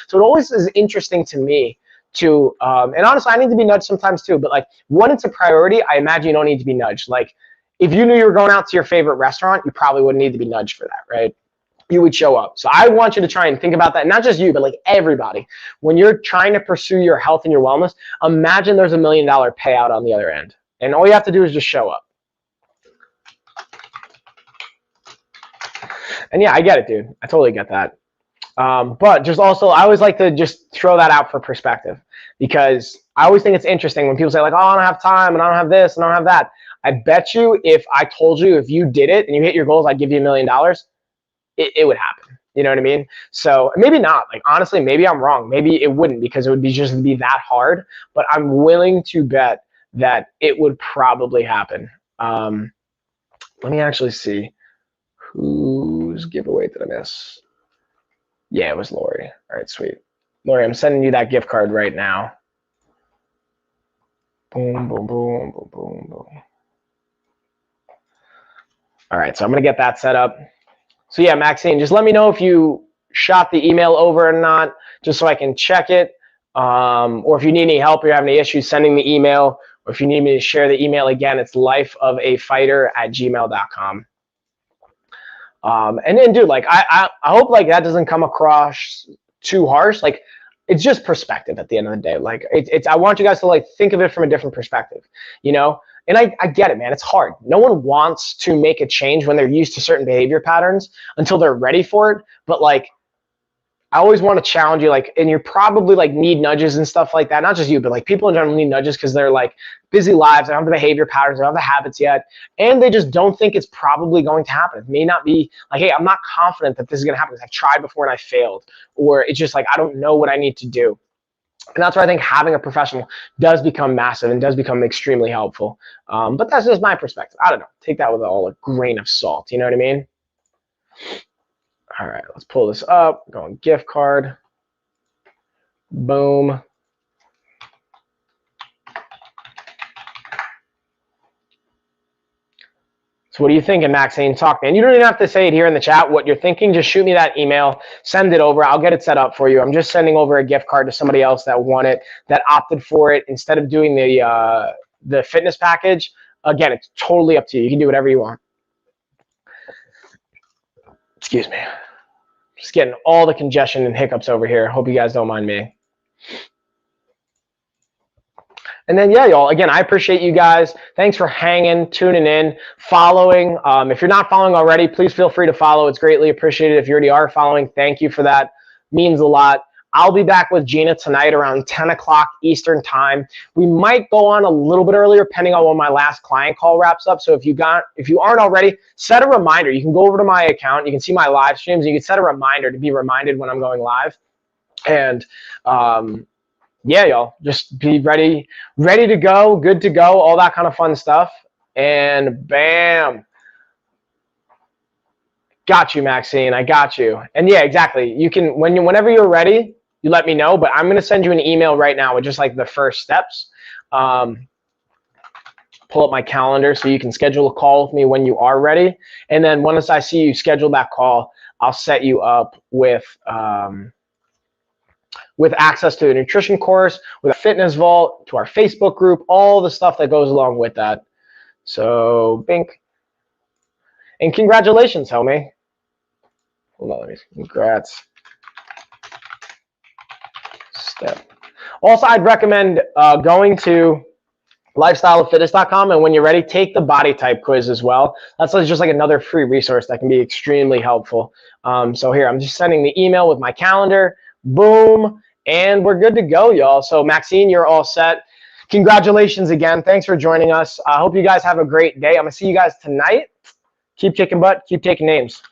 So it always is interesting to me to, and honestly, I need to be nudged sometimes too, but like when it's a priority, I imagine you don't need to be nudged. Like, if you knew you were going out to your favorite restaurant, you probably wouldn't need to be nudged for that, right? You would show up. So I want you to try and think about that. Not just you, but like everybody. When you're trying to pursue your health and your wellness, imagine there's $1 million payout on the other end. And all you have to do is just show up. And yeah, I get it, dude. I totally get that. But just also, I always like to just throw that out for perspective, because I always think it's interesting when people say like, oh, I don't have time and I don't have this and I don't have that. I bet you if I told you if you did it and you hit your goals, I'd give you $1 million, it would happen. You know what I mean? So maybe not. Like, honestly, maybe I'm wrong. Maybe it wouldn't, because it would be just be that hard. But I'm willing to bet that it would probably happen. Let me actually see. Whose giveaway did I miss? Yeah, it was Lori. All right, sweet. Lori, I'm sending you that gift card right now. Boom, boom, boom, boom, boom, boom. All right, so I'm going to get that set up. So yeah, Maxine, just let me know if you shot the email over or not, just so I can check it. Or if you need any help or you're having any issues sending the email, or if you need me to share the email again, it's lifeofafighter@gmail.com. And then, dude, like I hope like that doesn't come across too harsh. Like, it's just perspective at the end of the day. Like I want you guys to like think of it from a different perspective, you know? And I get it, man. It's hard. No one wants to make a change when they're used to certain behavior patterns until they're ready for it. But like, I always want to challenge you, like, and you probably like need nudges and stuff like that. Not just you, but like people in general need nudges because they're like busy lives. They don't have the behavior patterns. They don't have the habits yet. And they just don't think it's probably going to happen. It may not be like, hey, I'm not confident that this is going to happen because I've tried before and I failed. Or it's just like, I don't know what I need to do. And that's where I think having a professional does become massive and does become extremely helpful. But that's just my perspective. I don't know. Take that with all a grain of salt. You know what I mean? All right, let's pull this up. Going gift card. Boom. So what are you thinking, Maxine? Talk, man. You don't even have to say it here in the chat what you're thinking. Just shoot me that email. Send it over. I'll get it set up for you. I'm just sending over a gift card to somebody else that won it, that opted for it. Instead of doing the fitness package, again, it's totally up to you. You can do whatever you want. Excuse me. Just getting all the congestion and hiccups over here. Hope you guys don't mind me. And then, yeah, y'all, again, I appreciate you guys. Thanks for hanging, tuning in, following. If you're not following already, please feel free to follow. It's greatly appreciated. If you already are following, thank you for that. Means a lot. I'll be back with Gina tonight around 10 o'clock Eastern time. We might go on a little bit earlier, depending on when my last client call wraps up. So if you aren't already, set a reminder. You can go over to my account. You can see my live streams. You can set a reminder to be reminded when I'm going live. And yeah, y'all, just be ready to go, good to go, all that kind of fun stuff. And bam. Got you, Maxine. I got you. And yeah, exactly. You can, whenever you're ready, you let me know, but I'm going to send you an email right now with just like the first steps. Pull up my calendar so you can schedule a call with me when you are ready. And then once I see you schedule that call, I'll set you up with access to the nutrition course, with a fitness vault, to our Facebook group, all the stuff that goes along with that. So, bink. And congratulations, homie. Hold on, let me see. Congrats. Step. Also, I'd recommend going to lifestyleoffitness.com, and when you're ready, take the body type quiz as well. That's just like another free resource that can be extremely helpful. So here, I'm just sending the email with my calendar. Boom. And we're good to go, y'all. So Maxine, you're all set. Congratulations again. Thanks for joining us. I hope you guys have a great day. I'm going to see you guys tonight. Keep kicking butt. Keep taking names.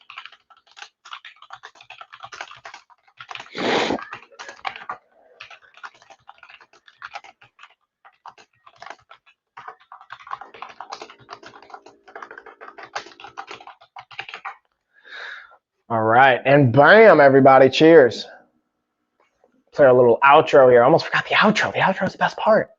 All right. And bam, everybody. Cheers. Play a little outro here. I almost forgot the outro. The outro is the best part.